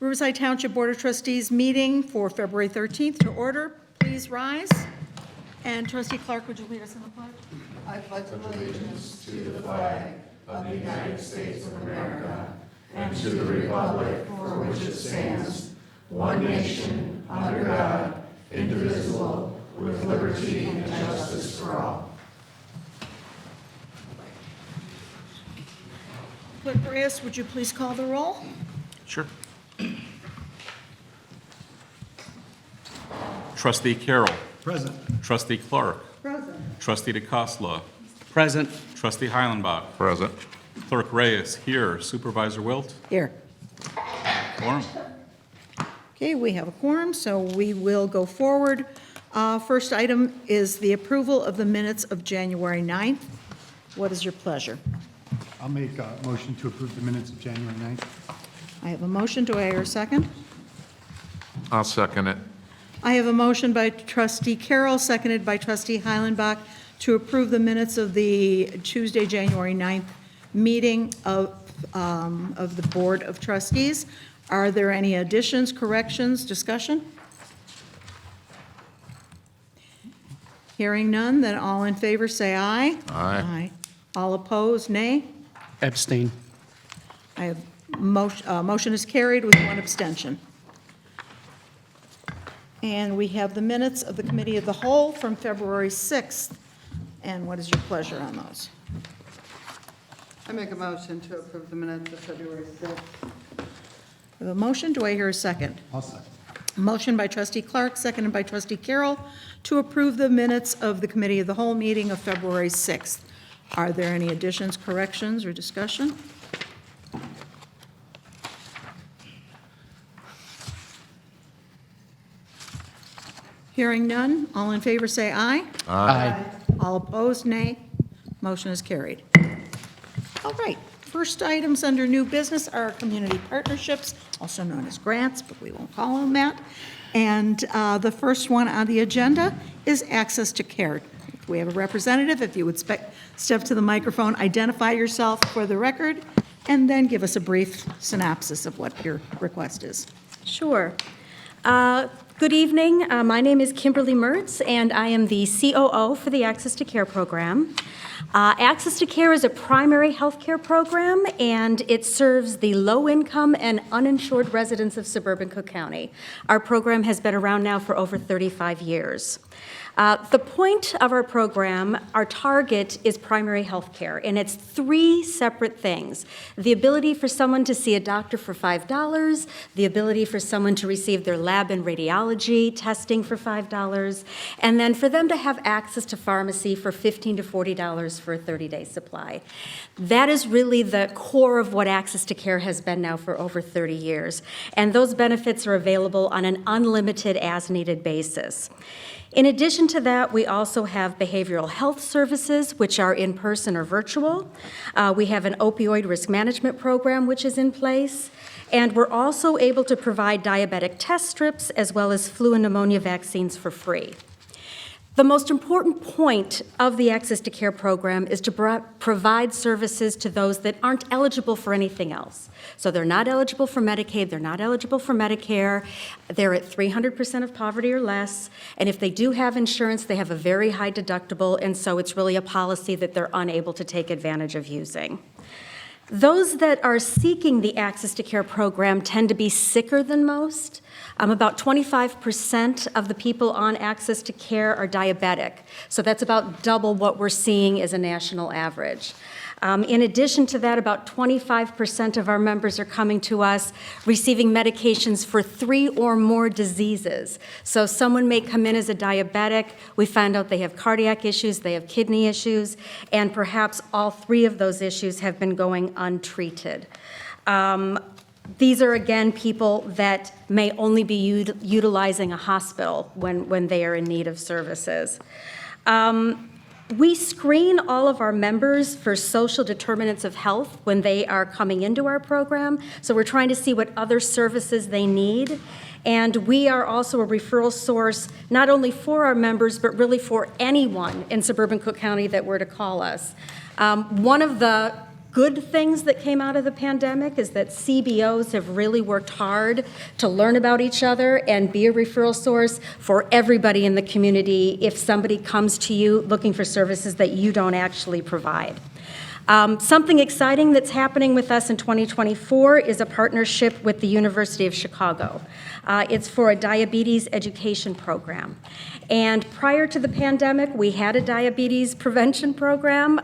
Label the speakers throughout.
Speaker 1: Riverside Township Board of Trustees meeting for February 13th to order. Please rise. And Trustee Clark, would you lead us in the pledge?
Speaker 2: I pledge allegiance to the flag of the United States of America and to the republic for which it stands, one nation, under God, indivisible, with liberty and justice for all.
Speaker 1: Clerk Reyes, would you please call the roll?
Speaker 3: Sure. Trustee Carroll.
Speaker 4: Present.
Speaker 3: Trustee Clark.
Speaker 1: Present.
Speaker 3: Trustee DeCosta.
Speaker 4: Present.
Speaker 3: Trustee Heilenbach.
Speaker 5: Present.
Speaker 3: Clerk Reyes here. Supervisor Wilt.
Speaker 1: Here.
Speaker 3: Quorum.
Speaker 1: Okay, we have a quorum, so we will go forward. First item is the approval of the minutes of January 9th. What is your pleasure?
Speaker 4: I'll make a motion to approve the minutes of January 9th.
Speaker 1: I have a motion. Do I hear a second?
Speaker 5: I'll second it.
Speaker 1: I have a motion by Trustee Carroll, seconded by Trustee Heilenbach, to approve the minutes of the Tuesday, January 9th meeting of the Board of Trustees. Are there any additions, corrections, discussion? Hearing none, then all in favor say aye.
Speaker 5: Aye.
Speaker 1: All opposed, nay.
Speaker 4: Abstain.
Speaker 1: I have motion is carried with one abstention. And we have the minutes of the Committee of the Whole from February 6th. And what is your pleasure on those?
Speaker 2: I make a motion to approve the minutes of February 6th.
Speaker 1: I have a motion. Do I hear a second?
Speaker 4: I'll second.
Speaker 1: Motion by Trustee Clark, seconded by Trustee Carroll, to approve the minutes of the Committee of the Whole meeting of February 6th. Are there any additions, corrections, or discussion? Hearing none, all in favor say aye.
Speaker 4: Aye.
Speaker 1: All opposed, nay. Motion is carried. All right, first items under new business are community partnerships, also known as grants, but we won't call them that. And the first one on the agenda is access to care. If we have a representative, if you would step to the microphone, identify yourself for the record, and then give us a brief synopsis of what your request is.
Speaker 6: Sure. Good evening. My name is Kimberly Mertz, and I am the COO for the Access to Care program. Access to Care is a primary health care program, and it serves the low-income and uninsured residents of suburban Cook County. Our program has been around now for over 35 years. The point of our program, our target is primary health care, and it's three separate things. The ability for someone to see a doctor for $5, the ability for someone to receive their lab and radiology testing for $5, and then for them to have access to pharmacy for $15 to $40 for a 30-day supply. That is really the core of what Access to Care has been now for over 30 years, and those benefits are available on an unlimited as-needed basis. In addition to that, we also have behavioral health services, which are in person or virtual. We have an opioid risk management program, which is in place. And we're also able to provide diabetic test strips as well as flu and pneumonia vaccines for free. The most important point of the Access to Care program is to provide services to those that aren't eligible for anything else. So they're not eligible for Medicaid, they're not eligible for Medicare, they're at 300% of poverty or less, and if they do have insurance, they have a very high deductible, and so it's really a policy that they're unable to take advantage of using. Those that are seeking the Access to Care program tend to be sicker than most. About 25% of the people on Access to Care are diabetic, so that's about double what we're seeing as a national average. In addition to that, about 25% of our members are coming to us receiving medications for 3 or more diseases. So someone may come in as a diabetic, we find out they have cardiac issues, they have kidney issues, and perhaps all 3 of those issues have been going untreated. These are, again, people that may only be utilizing a hospital when they are in need of services. We screen all of our members for social determinants of health when they are coming into our program, so we're trying to see what other services they need. And we are also a referral source, not only for our members, but really for anyone in suburban Cook County that were to call us. One of the good things that came out of the pandemic is that CBOs have really worked hard to learn about each other and be a referral source for everybody in the community if somebody comes to you looking for services that you don't actually provide. Something exciting that's happening with us in 2024 is a partnership with the University of Chicago. It's for a diabetes education program. And prior to the pandemic, we had a diabetes prevention program.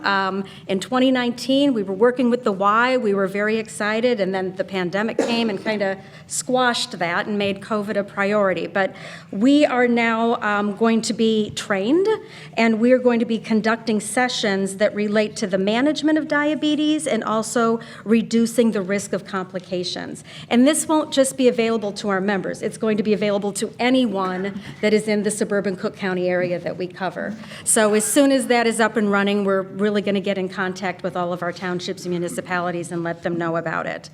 Speaker 6: In 2019, we were working with the Y. We were very excited, and then the pandemic came and kind of squashed that and made COVID a priority. But we are now going to be trained, and we're going to be conducting sessions that relate to the management of diabetes and also reducing the risk of complications. And this won't just be available to our members. It's going to be available to anyone that is in the suburban Cook County area that we cover. So as soon as that is up and running, we're really going to get in contact with all of our townships and municipalities and let them know about it.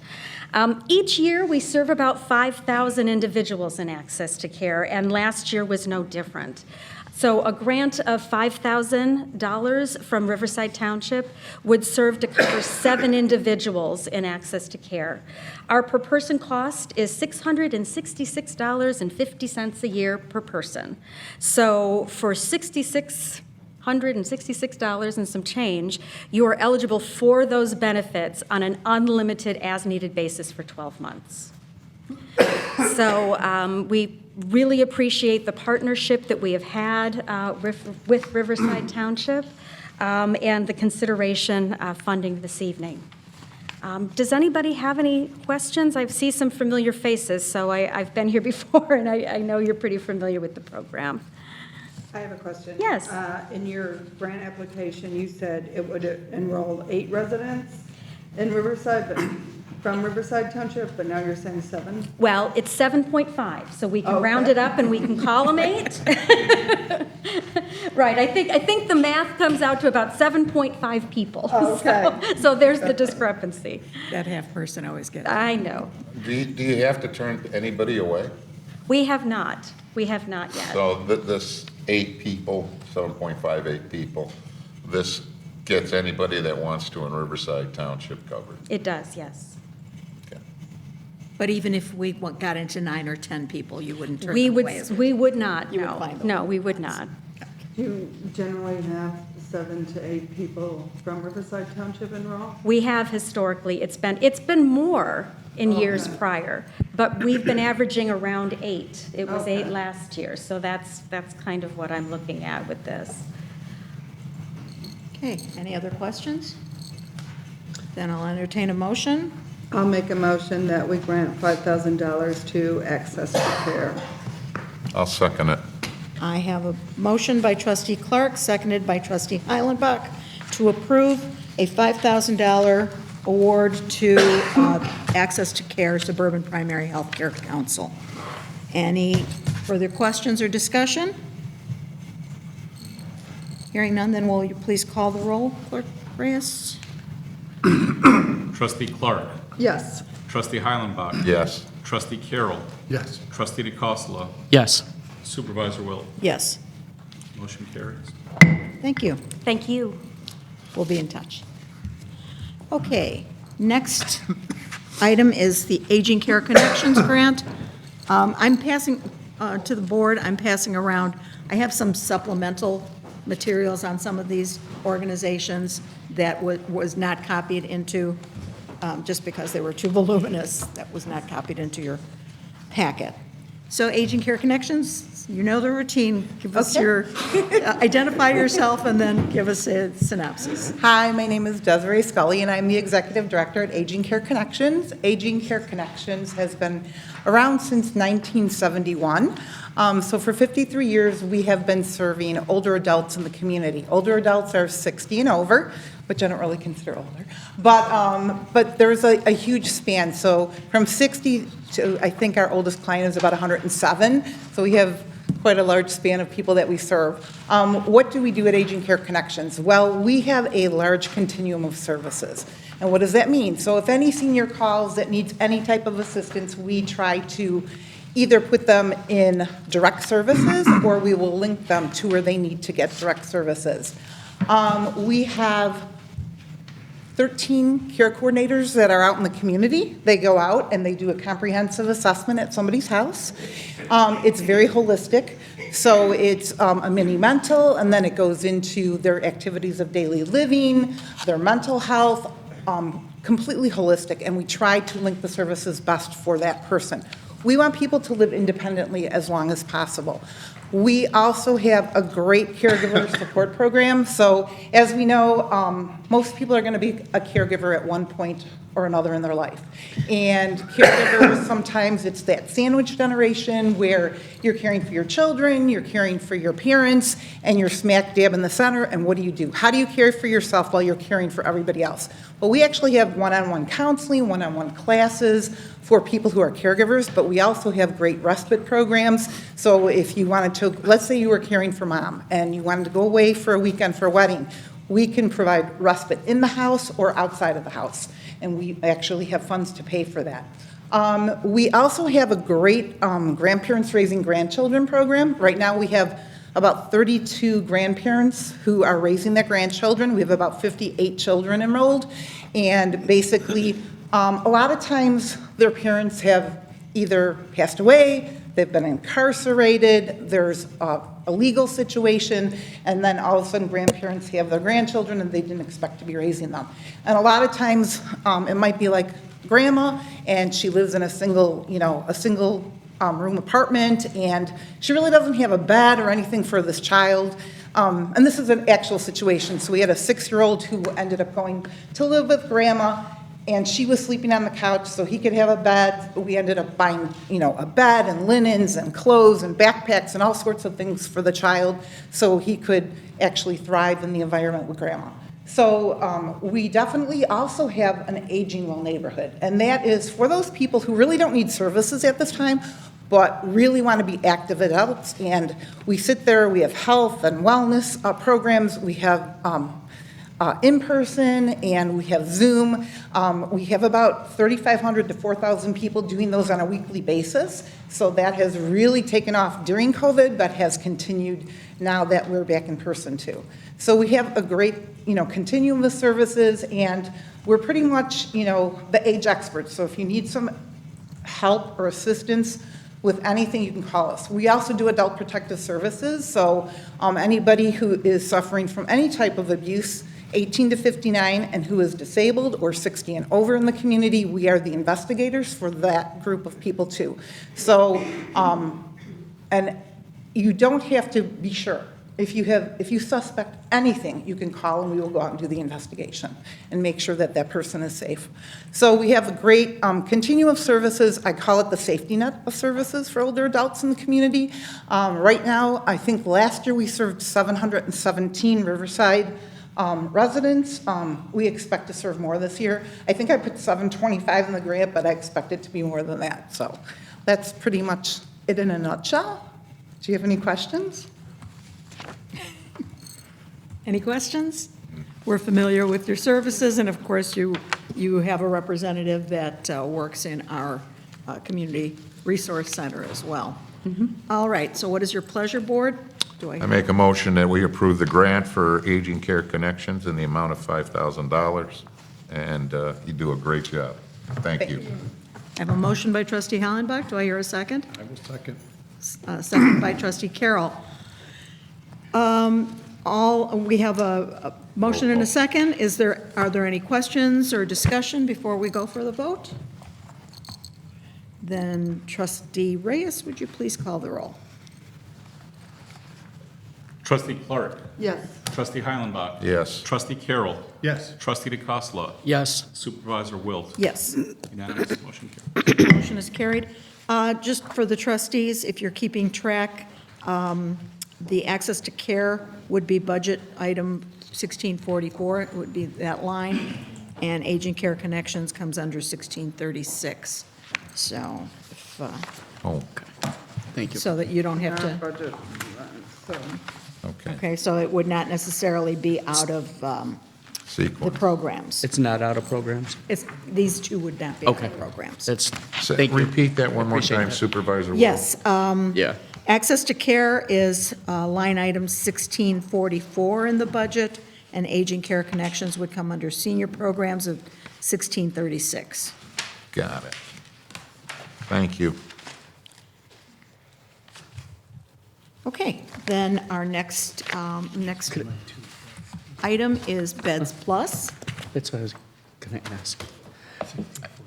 Speaker 6: Each year, we serve about 5,000 individuals in access to care, and last year was no different. So a grant of $5,000 from Riverside Township would serve to cover 7 individuals in access to care. Our per person cost is $666.50 a year per person. So for $6,666 and some change, you are eligible for those benefits on an unlimited as-needed basis for 12 months. So we really appreciate the partnership that we have had with Riverside Township and the consideration funding this evening. Does anybody have any questions? I see some familiar faces, so I've been here before, and I know you're pretty familiar with the program.
Speaker 7: I have a question.
Speaker 6: Yes.
Speaker 7: In your grant application, you said it would enroll 8 residents in Riverside, but from Riverside Township, but now you're saying 7?
Speaker 6: Well, it's 7.5, so we can round it up and we can call them 8. Right, I think the math comes out to about 7.5 people.
Speaker 7: Oh, okay.
Speaker 6: So there's the discrepancy.
Speaker 1: That half person always gets it.
Speaker 6: I know.
Speaker 5: Do you have to turn anybody away?
Speaker 6: We have not. We have not yet.
Speaker 5: So this 8 people, 7.58 people, this gets anybody that wants to in Riverside Township covered?
Speaker 6: It does, yes.
Speaker 5: Okay.
Speaker 1: But even if we got into 9 or 10 people, you wouldn't turn
Speaker 6: We
Speaker 1: them
Speaker 6: would,
Speaker 1: away?
Speaker 6: we would not,
Speaker 1: You would
Speaker 6: no.
Speaker 1: find them.
Speaker 6: No, we would not.
Speaker 7: Do you generally have 7 to 8 people from Riverside Township enroll?
Speaker 6: We have historically, it's been more in years prior, but we've been averaging around 8. It was 8 last year, so that's kind of what I'm looking at with this.
Speaker 1: Okay, any other questions? Then I'll entertain a motion.
Speaker 7: I'll make a motion that we grant $5,000 to Access to Care.
Speaker 5: I'll second it.
Speaker 1: I have a motion by trustee Clark, seconded by trustee Heilenbach, to approve a $5,000 award to Access to Care Suburban Primary Health Care Council. Any further questions or discussion? Hearing none, then will you please call the roll, Clerk Reyes?
Speaker 3: Trustee Clark.
Speaker 7: Yes.
Speaker 3: Trustee Heilenbach.
Speaker 5: Yes.
Speaker 3: Trustee Carroll.
Speaker 4: Yes.
Speaker 3: Trustee DeCosta.
Speaker 8: Yes.
Speaker 3: Supervisor Wilt.
Speaker 1: Yes,
Speaker 3: Motion carries.
Speaker 1: thank you.
Speaker 6: Thank you.
Speaker 1: We'll be in touch. Okay, next item is the Aging Care Connections Grant. I'm passing to the board, I'm passing around, I have some supplemental materials on some of these organizations that was not copied into, just because they were too voluminous, that was not copied into your packet. So Aging Care Connections, you know the routine. Give us your, identify yourself and then give us a synopsis.
Speaker 9: Hi, my name is Desiree Scully, and I'm the Executive Director at Aging Care Connections. Aging Care Connections has been around since 1971. So for 53 years, we have been serving older adults in the community. Older adults are 60 and over, which I don't really consider older. But there's a huge span. So from 60 to, I think our oldest client is about 107. So we have quite a large span of people that we serve. What do we do at Aging Care Connections? Well, we have a large continuum of services. And what does that mean? So if any senior calls that needs any type of assistance, we try to either put them in direct services or we will link them to where they need to get direct services. We have 13 care coordinators that are out in the community. They go out and they do a comprehensive assessment at somebody's house. It's very holistic. So it's a mini mental, and then it goes into their activities of daily living, their mental health, completely holistic, and we try to link the services best for that person. We want people to live independently as long as possible. We also have a great caregiver support program. So as we know, most people are going to be a caregiver at one point or another in their life. And caregivers, sometimes it's that sandwich generation where you're caring for your children, you're caring for your parents, and you're smack dab in the center, and what do? How do you care for yourself while you're caring for everybody else? Well, we actually have one-on-one counseling, one-on-one classes for people who are caregivers, but we also have great respite programs. So if you wanted to, let's say you were caring for mom, and you wanted to go away for a weekend for a wedding, we can provide respite in the house or outside of the house, and we actually have funds to pay for that. We also have a great grandparents raising grandchildren program. Right now we have about 32 grandparents who are raising their grandchildren. We have about 58 children enrolled, and basically a lot of times their parents have either passed away, they've been incarcerated, there's a legal situation, and then all of a sudden grandparents have their grandchildren and they didn't expect to be raising them. And a lot of times it might be like grandma, and she lives in a single room apartment, and she really doesn't have a bed or anything for this child. And this is an actual situation. So we had a 6-year-old who ended up going to live with grandma, and she was sleeping on the couch so he could have a bed. But we ended up buying, a bed and linens and clothes and backpacks and all sorts of things for the child so he could actually thrive in the environment with grandma. So we definitely also have an aging well neighborhood, and that is for those people who really don't need services at this time, but really want to be active adults. And we sit there, we have health and wellness programs, we have in-person, and we have Zoom. We have about 3,500 to 4,000 people doing those on a weekly basis. So that has really taken off during COVID, but has continued now that we're back in person too. So we have a great, continuum of services, and we're pretty much, the age experts. So if you need some help or assistance with anything, you can call us. We also do adult protective services. So anybody who is suffering from any type of abuse, 18 to 59, and who is disabled or 60 and over in the community, we are the investigators for that group of people too. So, and you don't have to be sure. If you suspect anything, you can call and we will go out and do the investigation and make sure that that person is safe. So we have a great continuum of services. I call it the safety net of services for older adults in the community. Right now, I think last year we served 717 Riverside residents. We expect to serve more this year. I think I put 725 in the grant, but I expect it to be more than that. So that's pretty much it in a nutshell. Do you have any questions?
Speaker 1: Any questions? We're familiar with your services, and of course, you have a representative that works in our Community Resource Center as well. All right, so what is your pleasure, Board?
Speaker 5: I make a motion that we approve the grant for Aging Care Connections in the amount of $5,000, and you do a great job. Thank you.
Speaker 1: I have a motion by trustee Hollenbach. Do I hear a second?
Speaker 4: I will second.
Speaker 1: Second by trustee Carroll. We have a motion and a second. Are there any questions or discussion before we go for the vote? Then trustee Reyes, would you please call the roll?
Speaker 3: Trustee Clark.
Speaker 7: Yes.
Speaker 3: Trustee Heilenbach.
Speaker 5: Yes.
Speaker 3: Trustee Carroll.
Speaker 4: Yes.
Speaker 3: Trustee DeCosta.
Speaker 8: Yes.
Speaker 3: Supervisor Wilt.
Speaker 1: Yes.
Speaker 3: Unanimous, motion carried.
Speaker 1: Motion is carried. Just for the trustees, if you're keeping track, the access to care would be budget item 1644, it would be that line, and aging care connections comes under 1636. So, if,
Speaker 5: Oh,
Speaker 8: Thank you.
Speaker 1: so that you don't have to,
Speaker 7: Budget, so,
Speaker 5: okay.
Speaker 1: okay, so it would not necessarily be out of the
Speaker 5: Sequence.
Speaker 1: programs.
Speaker 8: It's not out of programs?
Speaker 1: These two would not be out
Speaker 8: Okay.
Speaker 1: of programs.
Speaker 8: That's,
Speaker 5: Say-
Speaker 8: thank you.
Speaker 5: Repeat that one more
Speaker 8: Appreciate
Speaker 5: time,
Speaker 8: that.
Speaker 5: Supervisor. Wilt.
Speaker 1: Yes,
Speaker 8: Yeah.
Speaker 1: access to care is line item 1644 in the budget, and Aging Care Connections would come under Senior Programs of 1636.
Speaker 5: Got it. Thank you.
Speaker 1: Okay, then our next item is Beds Plus.
Speaker 8: That's what I was going to ask.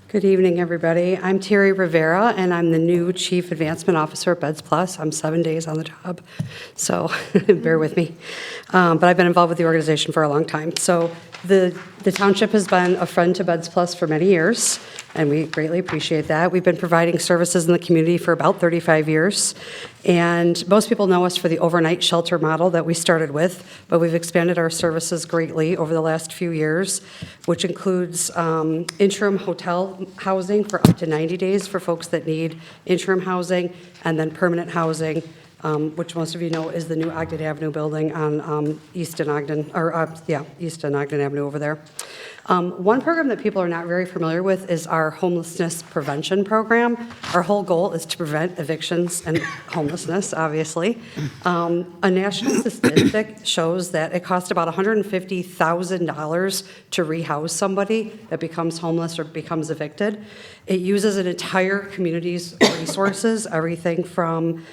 Speaker 10: Good evening, everybody. I'm Terry Rivera, and I'm the new Chief Advancement Officer at Beds Plus. I'm 7 days on the job, so bear with me. But I've been involved with the organization for a long time. So the township has been a friend to Beds Plus for many years, and we greatly appreciate that. We've been providing services in the community for about 35 years, and most people know us for the overnight shelter model that we started with, but we've expanded our services greatly over the last few years, which includes interim hotel housing for up to 90 days for folks that need interim housing, and then permanent housing, which most of you know is the new Ogden Avenue building on East and Ogden Avenue over there. One program that people are not very familiar with is our homelessness prevention program. Our whole goal is to prevent evictions and homelessness, obviously. A national statistic shows that it costs about $150,000 to rehouse somebody that becomes homeless or becomes evicted. It uses an entire community's resources, everything from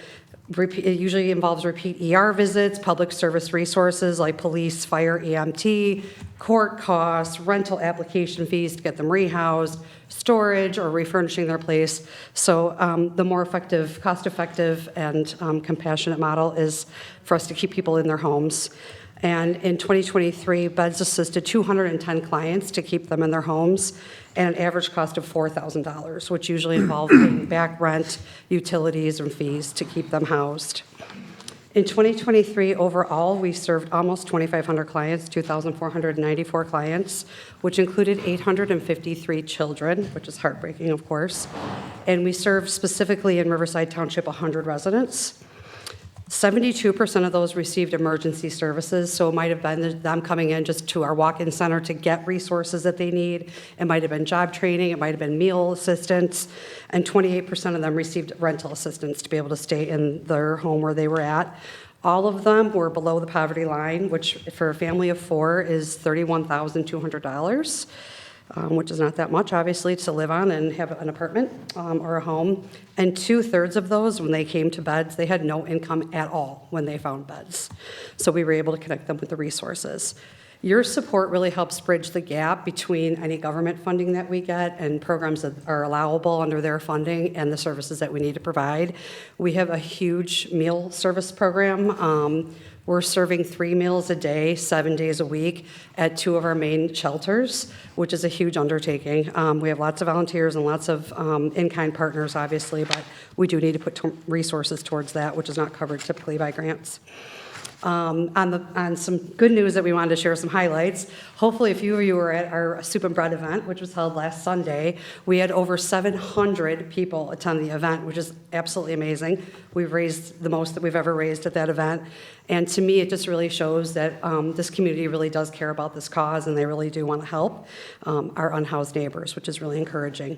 Speaker 10: it usually involves repeat ER visits, public service resources like police, fire, EMT, court costs, rental application fees to get them rehoused, storage or refurnishing their place. So the more effective, cost-effective, and compassionate model is for us to keep people in their homes. And in 2023, Beds assisted 210 clients to keep them in their homes at an average cost of $4,000, which usually involved paying back rent, utilities, and fees to keep them housed. In 2023, overall, we served almost 2,500 clients, 2,494 clients, which included 853 children, which is heartbreaking, of course. And we served specifically in Riverside Township 100 residents. 72% of those received emergency services, so it might have been them coming in just to our walk-in center to get resources that they need. It might have been job training, it might have been meal assistance, and 28% of them received rental assistance to be able to stay in their home where they were at. All of them were below the poverty line, which for a family of 4 is $31,200. Which is not that much, obviously, to live on and have an apartment or a home. And 2/3 of those, when they came to Beds, they had no income at all when they found Beds. So we were able to connect them with the resources. Your support really helps bridge the gap between any government funding that we get and programs that are allowable under their funding and the services that we need to provide. We have a huge meal service program. We're serving 3 meals a day, 7 days a week at 2 of our main shelters, which is a huge undertaking. We have lots of volunteers and lots of in-kind partners, obviously, but we do need to put resources towards that, which is not covered typically by grants. On some good news that we wanted to share some highlights. Hopefully a few of you were at our Soup and Bread event, which was held last Sunday. We had over 700 people attend the event, which is absolutely amazing. We've raised the most that we've ever raised at that event. And to me, it just really shows that this community really does care about this cause and they really do want to help our unhoused neighbors, which is really encouraging.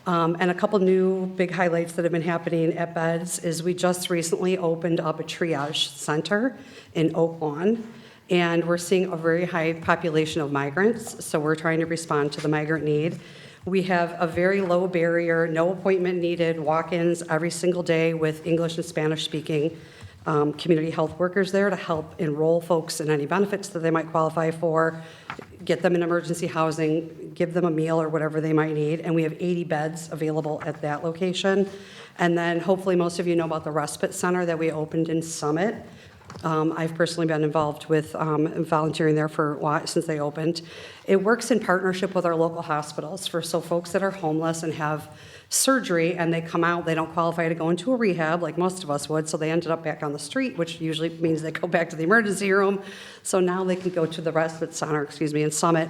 Speaker 10: And a couple new big highlights that have been happening at Beds is we just recently opened up a triage center in Oak Lawn, and we're seeing a very high population of migrants, so we're trying to respond to the migrant need. We have a very low barrier, no appointment needed, walk-ins every single day with English and Spanish-speaking community health workers there to help enroll folks in any benefits that they might qualify for, get them in emergency housing, give them a meal or whatever they might need, and we have 80 beds available at that location. And then hopefully most of you know about the respite center that we opened in Summit. I've personally been involved with volunteering there for a while, since they opened. It works in partnership with our local hospitals so folks that are homeless and have surgery and they come out, they don't qualify to go into a rehab like most of us would, so they ended up back on the street, which usually means they go back to the emergency room. So now they can go to the respite center, in Summit,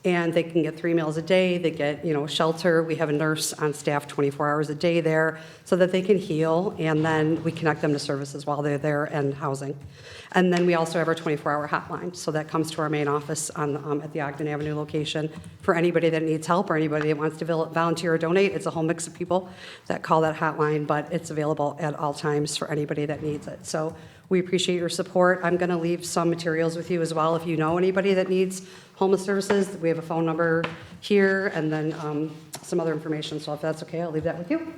Speaker 10: and they can get 3 meals a day, they get, shelter. We have a nurse on staff 24 hours a day there so that they can heal, and then we connect them to services while they're there and housing. And then we also have our 24-hour hotline, so that comes to our main office at the Ogden Avenue location for anybody that needs help or anybody that wants to volunteer or donate. It's a whole mix of people that call that hotline, but it's available at all times for anybody that needs it. So We appreciate your support. I'm going to leave some materials with you as well. If you know anybody that needs homeless services, we have a phone number here and then some other information. So if that's okay, I'll leave that with you.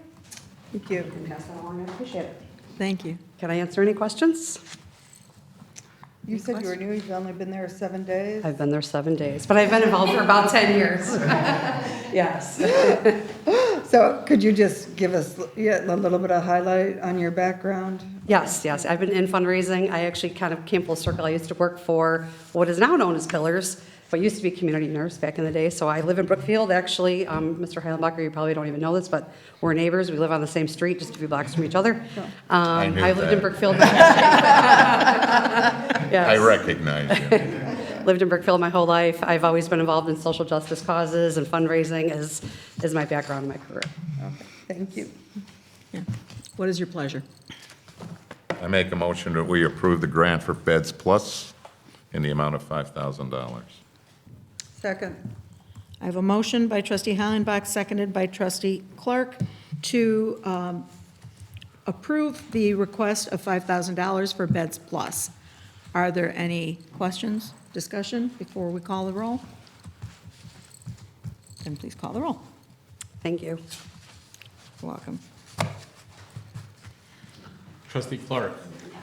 Speaker 7: Thank you.
Speaker 10: And pass that along. I appreciate it.
Speaker 1: Thank you.
Speaker 10: Can I answer any questions?
Speaker 7: You said you were new, you've only been there 7 days?
Speaker 10: I've been there 7 days, but I've been involved for about 10 years. Yes.
Speaker 7: So could you just give us a little bit of highlight on your background?
Speaker 10: Yes. I've been in fundraising. I actually kind of came full circle. I used to work for what is now known as Pillars, but used to be community nurse back in the day. So I live in Brookfield, actually. Mr. Heilenbacher, you probably don't even know this, but we're neighbors. We live on the same street, just a few blocks from each other.
Speaker 5: I knew
Speaker 10: I lived in
Speaker 5: that.
Speaker 10: Brookfield. Yes.
Speaker 5: I recognize you.
Speaker 10: Lived in Brookfield my whole life. I've always been involved in social justice causes, and fundraising is my background and my career.
Speaker 7: Okay, thank you.
Speaker 1: Yeah. What is your pleasure?
Speaker 5: I make a motion that we approve the grant for Beds Plus in the amount of $5,000.
Speaker 7: Second.
Speaker 1: I have a motion by trustee Hollenbach, seconded by trustee Clark, to approve the request of $5,000 for Beds Plus. Are there any questions, discussion before we call the roll? Then please call the roll.
Speaker 10: Thank you.
Speaker 1: You're welcome.
Speaker 3: Trustee Clark.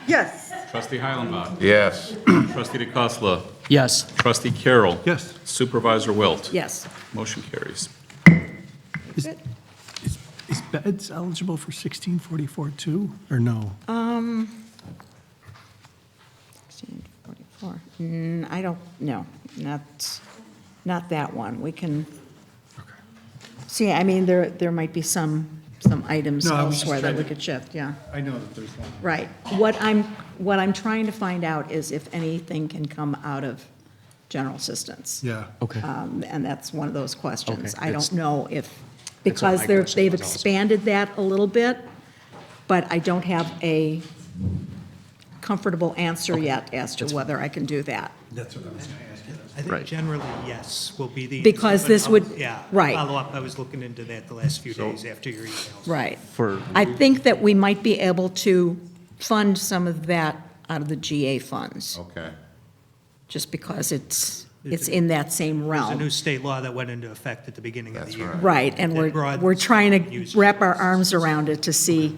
Speaker 7: Yes.
Speaker 3: Trustee Heilenbach.
Speaker 5: Yes.
Speaker 3: Trustee DeCosta.
Speaker 8: Yes.
Speaker 3: Trustee Carroll.
Speaker 4: Yes.
Speaker 3: Supervisor Wilt.
Speaker 1: Yes.
Speaker 3: Motion carries.
Speaker 1: Good.
Speaker 4: Is Beds eligible for 1644 too, or no?
Speaker 1: 1644. I don't, no, not that one. We can, see, I mean, there might be some items
Speaker 4: No, I was just
Speaker 1: elsewhere that
Speaker 4: trying
Speaker 1: we
Speaker 4: to-
Speaker 1: could shift, yeah.
Speaker 4: I know that there's one.
Speaker 1: Right. What I'm trying to find out is if anything can come out of general assistance.
Speaker 4: Yeah.
Speaker 8: Okay.
Speaker 1: And that's one of those questions.
Speaker 8: Okay.
Speaker 1: I don't know if,
Speaker 8: That's what
Speaker 1: because
Speaker 8: my
Speaker 1: they've
Speaker 8: question was also.
Speaker 1: expanded that a little bit, but I don't have a comfortable answer yet as to whether I can do that.
Speaker 4: That's what I was going to ask you.
Speaker 11: I think
Speaker 8: Right.
Speaker 11: generally, yes, will be the.
Speaker 1: Because
Speaker 11: but
Speaker 1: this would-
Speaker 11: Yeah.
Speaker 1: right.
Speaker 11: Follow up, I was looking into that the last few days after your emails.
Speaker 1: Right.
Speaker 8: For,
Speaker 1: I think that we might be able to fund some of that out of the GA funds,
Speaker 5: Okay.
Speaker 1: just because it's in that same
Speaker 11: There's a
Speaker 1: realm.
Speaker 11: new state law that went into effect at the beginning of the
Speaker 5: That's
Speaker 11: year.
Speaker 5: right.
Speaker 1: Right, and
Speaker 11: That broadens
Speaker 1: we're trying to
Speaker 11: use.
Speaker 1: wrap our arms around it to see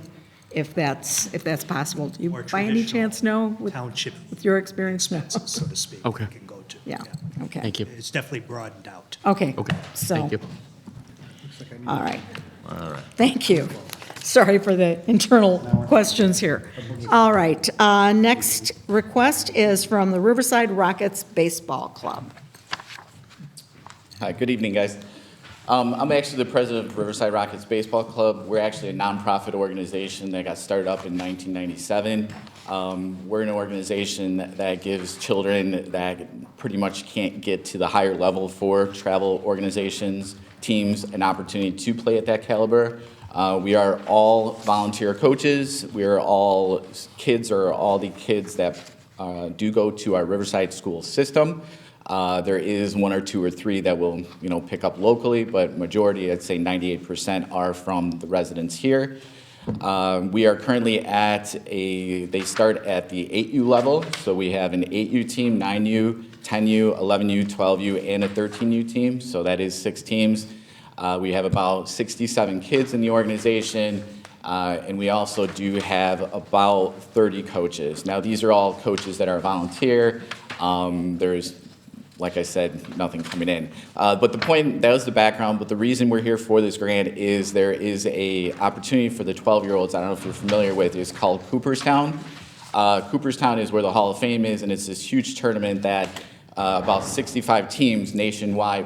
Speaker 1: if that's possible. Do you
Speaker 11: More
Speaker 1: by any
Speaker 11: traditional
Speaker 1: chance know, with
Speaker 11: Township,
Speaker 1: your experience? No.
Speaker 11: so to speak.
Speaker 8: Okay.
Speaker 11: Can go to.
Speaker 1: Yeah, okay.
Speaker 8: thank you.
Speaker 11: It's definitely broadened out.
Speaker 1: Okay.
Speaker 8: Okay,
Speaker 1: So,
Speaker 8: thank you.
Speaker 1: all right.
Speaker 5: All right.
Speaker 1: Thank you. Sorry for the internal questions here. All right, next request is from the Riverside Rockets Baseball Club.
Speaker 12: Hi, good evening, guys. I'm actually the president of Riverside Rockets Baseball Club. We're actually a nonprofit organization that got started up in 1997. We're an organization that gives children that pretty much can't get to the higher level for travel organizations, teams, an opportunity to play at that caliber. We are all volunteer coaches. We are all the kids that do go to our Riverside school system. There is one or two or three that will, pick up locally, but majority, I'd say 98% are from the residents here. We are currently they start at the 8U level, so we have an 8U team, 9U, 10U, 11U, 12U, and a 13U team, so that is 6 teams. We have about 67 kids in the organization, and we also do have about 30 coaches. Now, these are all coaches that are volunteer. There's, like I said, nothing coming in. But the point, that was the background, but the reason we're here for this grant is there is a opportunity for the 12-year-olds, I don't know if you're familiar with, it's called Cooperstown. Cooperstown is where the Hall of Fame is, and it's this huge tournament that about 65 teams nationwide,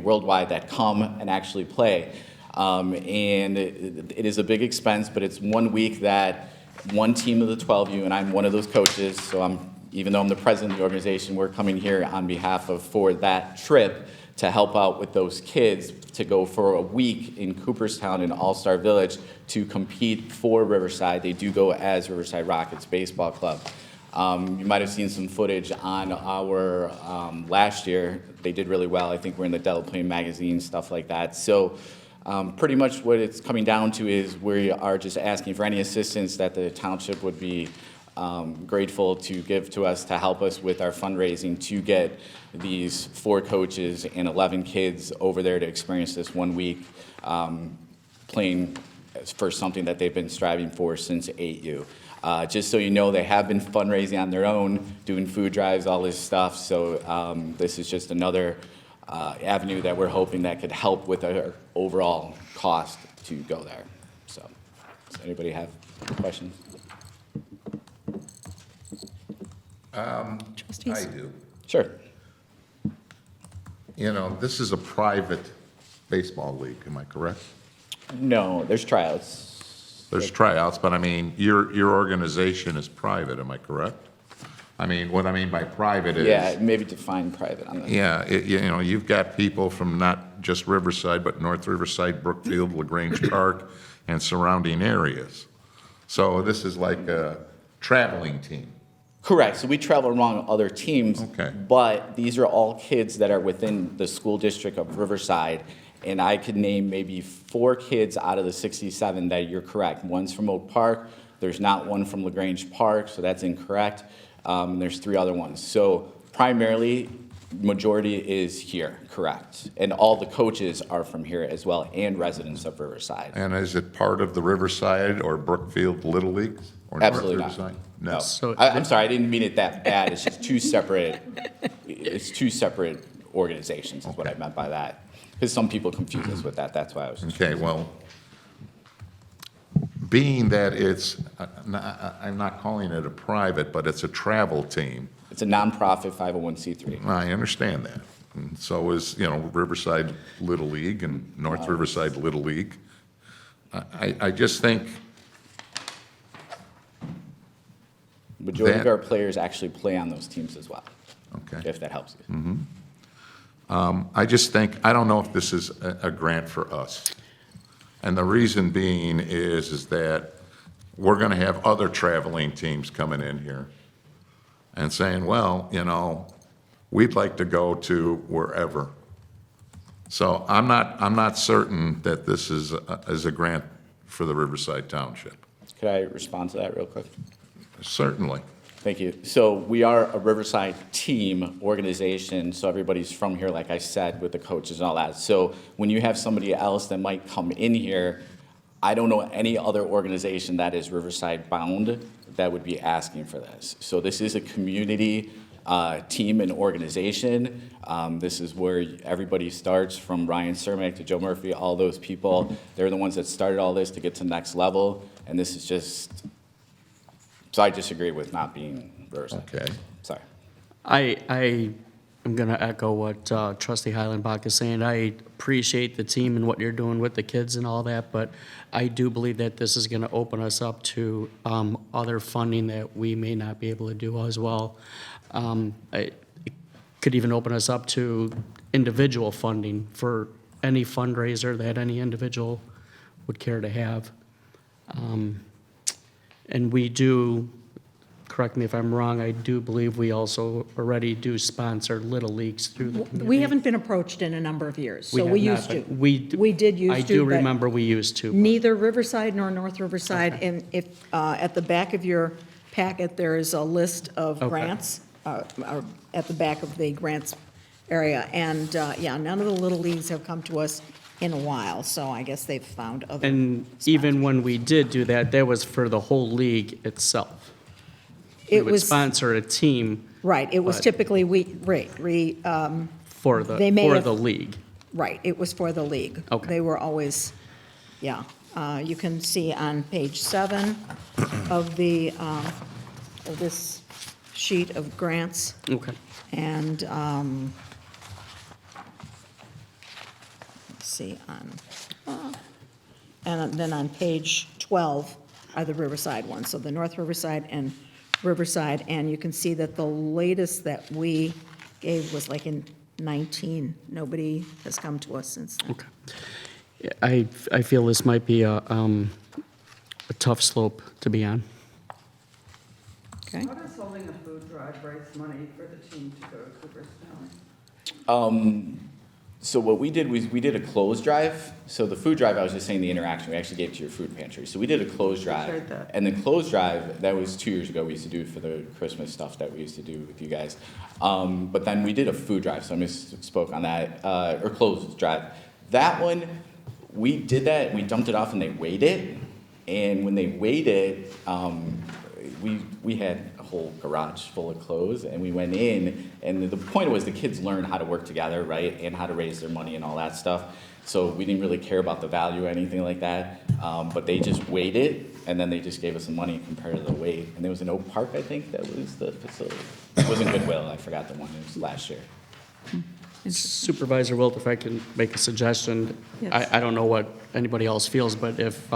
Speaker 12: worldwide, that come and actually play. And it is a big expense, but it's 1 week that one team of the 12U, and I'm one of those coaches, so even though I'm the president of the organization, we're coming here on behalf for that trip to help out with those kids to go for a week in Cooperstown in All-Star Village to compete for Riverside. They do go as Riverside Rockets Baseball Club. You might have seen some footage on our last year. They did really well. I think we're in the Delta Plain magazine, stuff like that. So pretty much what it's coming down to is we are just asking for any assistance that the township would be grateful to give to us to help us with our fundraising to get these 4 coaches and 11 kids over there to experience this 1 week playing for something that they've been striving for since 8U. Just so you know, they have been fundraising on their own, doing food drives, all this stuff. So this is just another avenue that we're hoping that could help with our overall cost to go there. So, does anybody have questions?
Speaker 1: Trustees?
Speaker 5: I do.
Speaker 12: Sure.
Speaker 5: You know, this is a private baseball league, am I correct?
Speaker 12: No, there's tryouts.
Speaker 5: There's tryouts, but I mean, your organization is private, am I correct? I mean, what I mean by private is.
Speaker 12: Yeah, maybe define private on that.
Speaker 5: Yeah, you know, you've got people from not just Riverside, but North Riverside, Brookfield, LaGrange Park, and surrounding areas. So this is like a traveling team.
Speaker 12: Correct. So we travel around other teams.
Speaker 5: Okay.
Speaker 12: But these are all kids that are within the school district of Riverside. And I could name maybe 4 kids out of the 67 that you're correct. One's from Oak Park. There's not one from LaGrange Park, so that's incorrect. There's 3 other ones. So primarily, majority is here, correct. And all the coaches are from here as well, and residents of Riverside.
Speaker 5: And is it part of the Riverside or Brookfield Little Leagues? Or North
Speaker 12: Absolutely not.
Speaker 5: Riverside?
Speaker 12: No.
Speaker 8: So-
Speaker 12: I'm sorry, I didn't mean it that bad. It's just 2 separate, it's 2 separate organizations is what I meant by that. Because some people confuse us with that. That's why I was just.
Speaker 5: Okay, well, being that it's, I'm not calling it a private, but it's a travel team.
Speaker 12: It's a nonprofit 501c3.
Speaker 5: I understand that. And so is, you know, Riverside Little League and North Riverside Little League. I just think
Speaker 12: Majority of
Speaker 5: That-
Speaker 12: our players actually play on those teams as well,
Speaker 5: okay.
Speaker 12: if that helps you.
Speaker 5: I just think, I don't know if this is a grant for us. And the reason being is that we're going to have other traveling teams coming in here and saying, well, you know, we'd like to go to wherever. So I'm not certain that this is a grant for the Riverside Township.
Speaker 12: Could I respond to that real quick?
Speaker 5: Certainly.
Speaker 12: Thank you. So we are a Riverside team organization, so everybody's from here, like I said, with the coaches and all that. So when you have somebody else that might come in here, I don't know any other organization that is Riverside bound that would be asking for this. So this is a community team and organization. This is where everybody starts, from Ryan Cermak to Joe Murphy, all those people. They're the ones that started all this to get to the next level, and this is just. So I disagree with not being Riverside.
Speaker 5: Okay.
Speaker 12: Sorry.
Speaker 8: I am going to echo what Trustee Heilenbach is saying. I appreciate the team and what you're doing with the kids and all that, but I do believe that this is going to open us up to other funding that we may not be able to do as well. It could even open us up to individual funding for any fundraiser that any individual would care to have. And we do, correct me if I'm wrong, I do believe we also already do sponsor little leagues through the community.
Speaker 1: We haven't been approached in a number of years, so
Speaker 8: have
Speaker 1: we
Speaker 8: not,
Speaker 1: used to.
Speaker 8: but We
Speaker 1: did used to,
Speaker 8: I do
Speaker 1: but
Speaker 8: remember we used to. but-
Speaker 1: neither Riverside nor North Riverside. And if, at the back of your packet, there is a list of
Speaker 8: Okay.
Speaker 1: grants, at the back of the grants area. And, yeah, none of the little leagues have come to us in a while, so I guess they've found other.
Speaker 8: And even when we did do that, that was for the whole league itself.
Speaker 1: It
Speaker 8: We would
Speaker 1: was,
Speaker 8: sponsor a team
Speaker 1: right, it was
Speaker 8: but-
Speaker 1: typically,
Speaker 8: for
Speaker 1: They may have-
Speaker 8: the league.
Speaker 1: right, it was for the league.
Speaker 8: Okay.
Speaker 1: They were always, yeah. You can see on page 7 of the, of this sheet of grants,
Speaker 8: Okay.
Speaker 1: and, let's see, and then on page 12 are the Riverside ones, so the North Riverside and Riverside, and you can see that the latest that we gave was like in 19. Nobody has come to us since then.
Speaker 8: Okay. I feel this might be a tough slope to be on.
Speaker 1: Okay?
Speaker 7: How does holding a food drive raise money for the team to go to Cooperstown?
Speaker 12: So what we did was we did a clothes drive. So the food drive, I was just saying the interaction, we actually gave to your food pantry. So we did a clothes drive.
Speaker 7: Shared that.
Speaker 12: And the clothes drive, that was 2 years ago, we used to do for the Christmas stuff that we used to do with you guys. But then we did a food drive, so I misspoke on that, or clothes drive. That one, we did that, we dumped it off and they weighed it. And when they weighed it, we had a whole garage full of clothes, and we went in, and the point was the kids learned how to work together, right, and how to raise their money and all that stuff. So we didn't really care about the value or anything like that, but they just weighed it, and then they just gave us some money compared to the weight. And there was an Oak Park, I think, that was the facility. It wasn't Goodwill, I forgot the one, it was last year.
Speaker 8: Supervisor Wilt, if I can make a suggestion,
Speaker 1: Yes.
Speaker 8: I don't know what anybody else feels, but if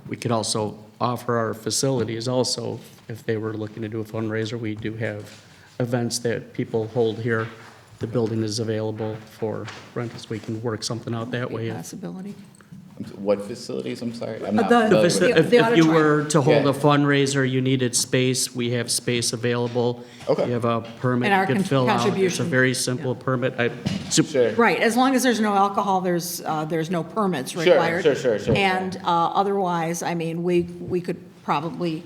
Speaker 8: we could also offer our facilities also, if they were looking to do a fundraiser, we do have events that people hold here. The building is available for rentals. We can work something out that way.
Speaker 1: Possibility.
Speaker 12: What facilities, I'm sorry? I'm not
Speaker 1: The-
Speaker 12: familiar with
Speaker 1: the-
Speaker 12: it.
Speaker 8: If you were to hold
Speaker 12: Yeah.
Speaker 8: a fundraiser, you needed space, we have space available.
Speaker 12: Okay.
Speaker 8: You have a permit
Speaker 1: And our
Speaker 8: you can fill out. It's a
Speaker 1: contribution.
Speaker 8: very simple permit.
Speaker 12: Sure.
Speaker 1: Right, as long as there's no alcohol, there's no permits required.
Speaker 12: Sure.
Speaker 1: And otherwise, I mean, we could probably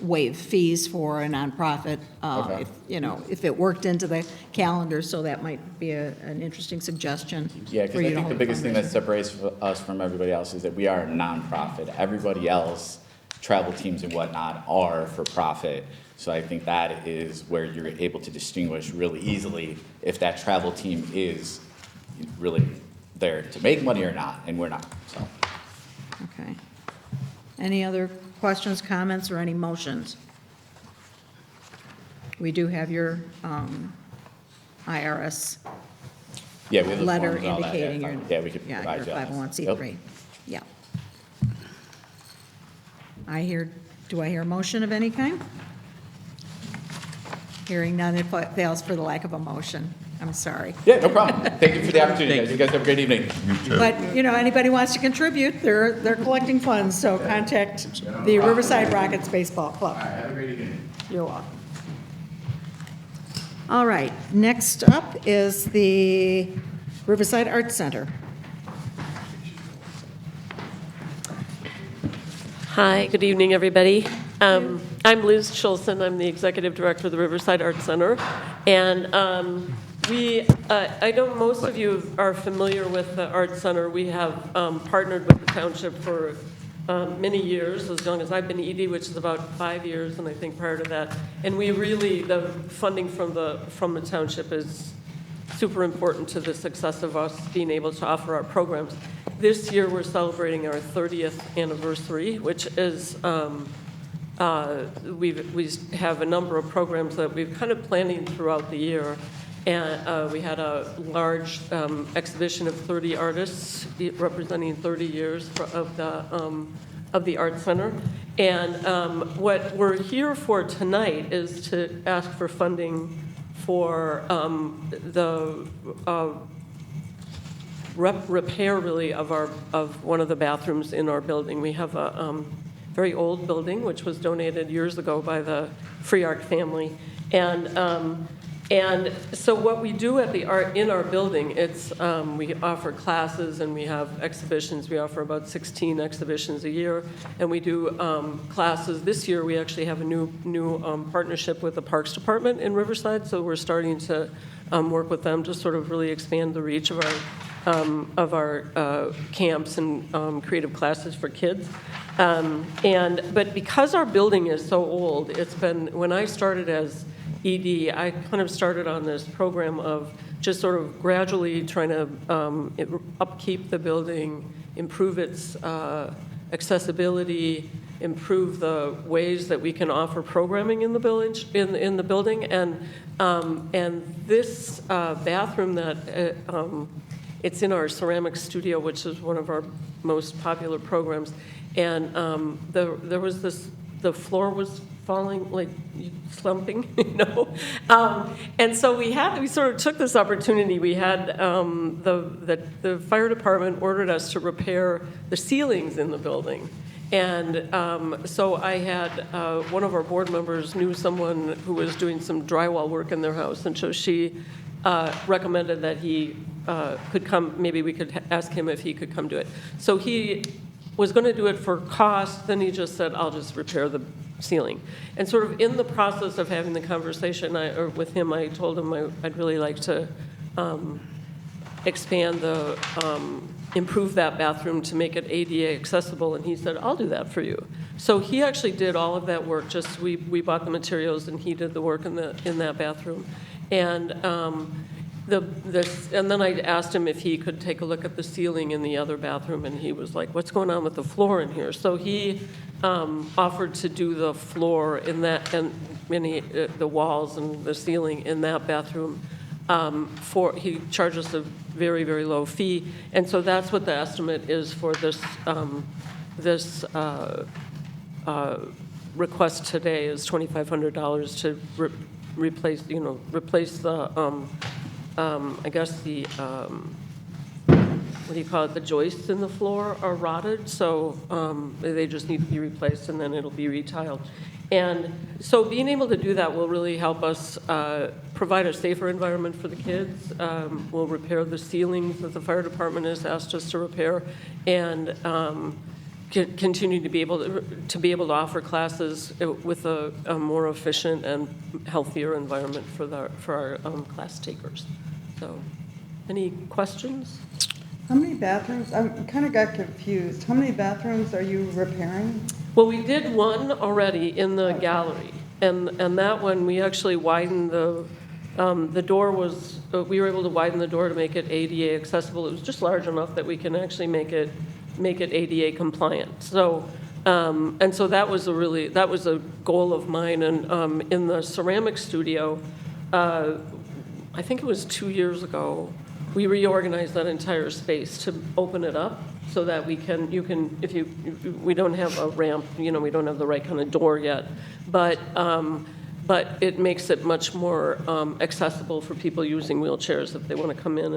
Speaker 1: waive fees for a nonprofit,
Speaker 12: Okay.
Speaker 1: if, you know, if it worked into the calendar, so that might be an interesting suggestion.
Speaker 12: Yeah,
Speaker 1: for
Speaker 12: because
Speaker 1: you
Speaker 12: I
Speaker 1: to
Speaker 12: think the
Speaker 1: hold a
Speaker 12: biggest thing that
Speaker 1: fundraiser.
Speaker 12: separates us from everybody else is that we are a nonprofit. Everybody else, travel teams and whatnot, are for profit. So I think that is where you're able to distinguish really easily if that travel team is really there to make money or not, and we're not, so.
Speaker 1: Okay. Any other questions, comments, or any motions? We do have your IRS
Speaker 12: Yeah, we have the
Speaker 1: letter
Speaker 12: forms and all that,
Speaker 1: indicating your,
Speaker 12: yeah, we could
Speaker 1: yeah,
Speaker 12: provide
Speaker 1: your
Speaker 12: you all that.
Speaker 1: 501c3. Yeah. Do I hear a motion of any kind? Hearing none, it fails for the lack of a motion. I'm sorry.
Speaker 12: Yeah, no problem. Thank you for the opportunity, guys. You guys have a great evening.
Speaker 1: But, you know, anybody wants to contribute, they're collecting funds, so contact the Riverside Rockets Baseball Club.
Speaker 12: Have a great evening.
Speaker 1: You're welcome. All right, next up is the Riverside Arts Center.
Speaker 13: Hi, good evening, everybody. I'm Liz Chilson. I'm the Executive Director of the Riverside Arts Center. And I know most of you are familiar with the Arts Center. We have partnered with the Township for many years, as long as I've been ED, which is about 5 years, and I think prior to that. And we really, the funding from the Township is super important to the success of us being able to offer our programs. This year, we're celebrating our 30th anniversary, which is, we have a number of programs that we've kind of planning throughout the year. And we had a large exhibition of 30 artists representing 30 years of the Arts Center. And what we're here for tonight is to ask for funding for the repair, really, of one of the bathrooms in our building. We have a very old building, which was donated years ago by the Free Art family. And so what we do in our building, we offer classes and we have exhibitions. We offer about 16 exhibitions a year, and we do classes. This year, we actually have a new partnership with the Parks Department in Riverside, so we're starting to work with them to sort of really expand the reach of our camps and creative classes for kids. But because our building is so old, it's been, when I started as ED, I kind of started on this program of just sort of gradually trying to upkeep the building, improve its accessibility, improve the ways that we can offer programming in the village, in the building, and this bathroom that it's in our ceramic studio, which is one of our most popular programs, and there was this, the floor was falling, like slumping, you know. And so we sort of took this opportunity. We had the fire department ordered us to repair the ceilings in the building. And so I had one of our board members knew someone who was doing some drywall work in their house, and so she recommended that he could come, maybe we could ask him if he could come do it. So he was going to do it for cost, then he just said, I'll just repair the ceiling. And sort of in the process of having the conversation with him, I told him I'd really like to expand improve that bathroom to make it ADA accessible, and he said, I'll do that for you. So he actually did all of that work, just we bought the materials and he did the work in that bathroom. And and then I asked him if he could take a look at the ceiling in the other bathroom, and he was like, what's going on with the floor in here? So he offered to do the floor in that, and the walls and the ceiling in that bathroom. He charges a very, very low fee, and so that's what the estimate is for this request today is $2,500 to replace the I guess the what do you call it? The joists in the floor are rotted, so they just need to be replaced, and then it'll be retiled. And so being able to do that will really help us provide a safer environment for the kids. We'll repair the ceilings that the fire department has asked us to repair, and continue to be able to offer classes with a more efficient and healthier environment for our class takers. So, any questions?
Speaker 7: How many bathrooms, I kind of got confused. How many bathrooms are you repairing?
Speaker 13: Well, we did one already in the gallery, and that one, we actually widened the door was, we were able to widen the door to make it ADA accessible. It was just large enough that we can actually make it ADA compliant. So, and so that was a goal of mine. And in the ceramic studio, I think it was 2 years ago, we reorganized that entire space to open it up so that we don't have a ramp, we don't have the right kind of door yet, but it makes it much more accessible for people using wheelchairs if they want to come in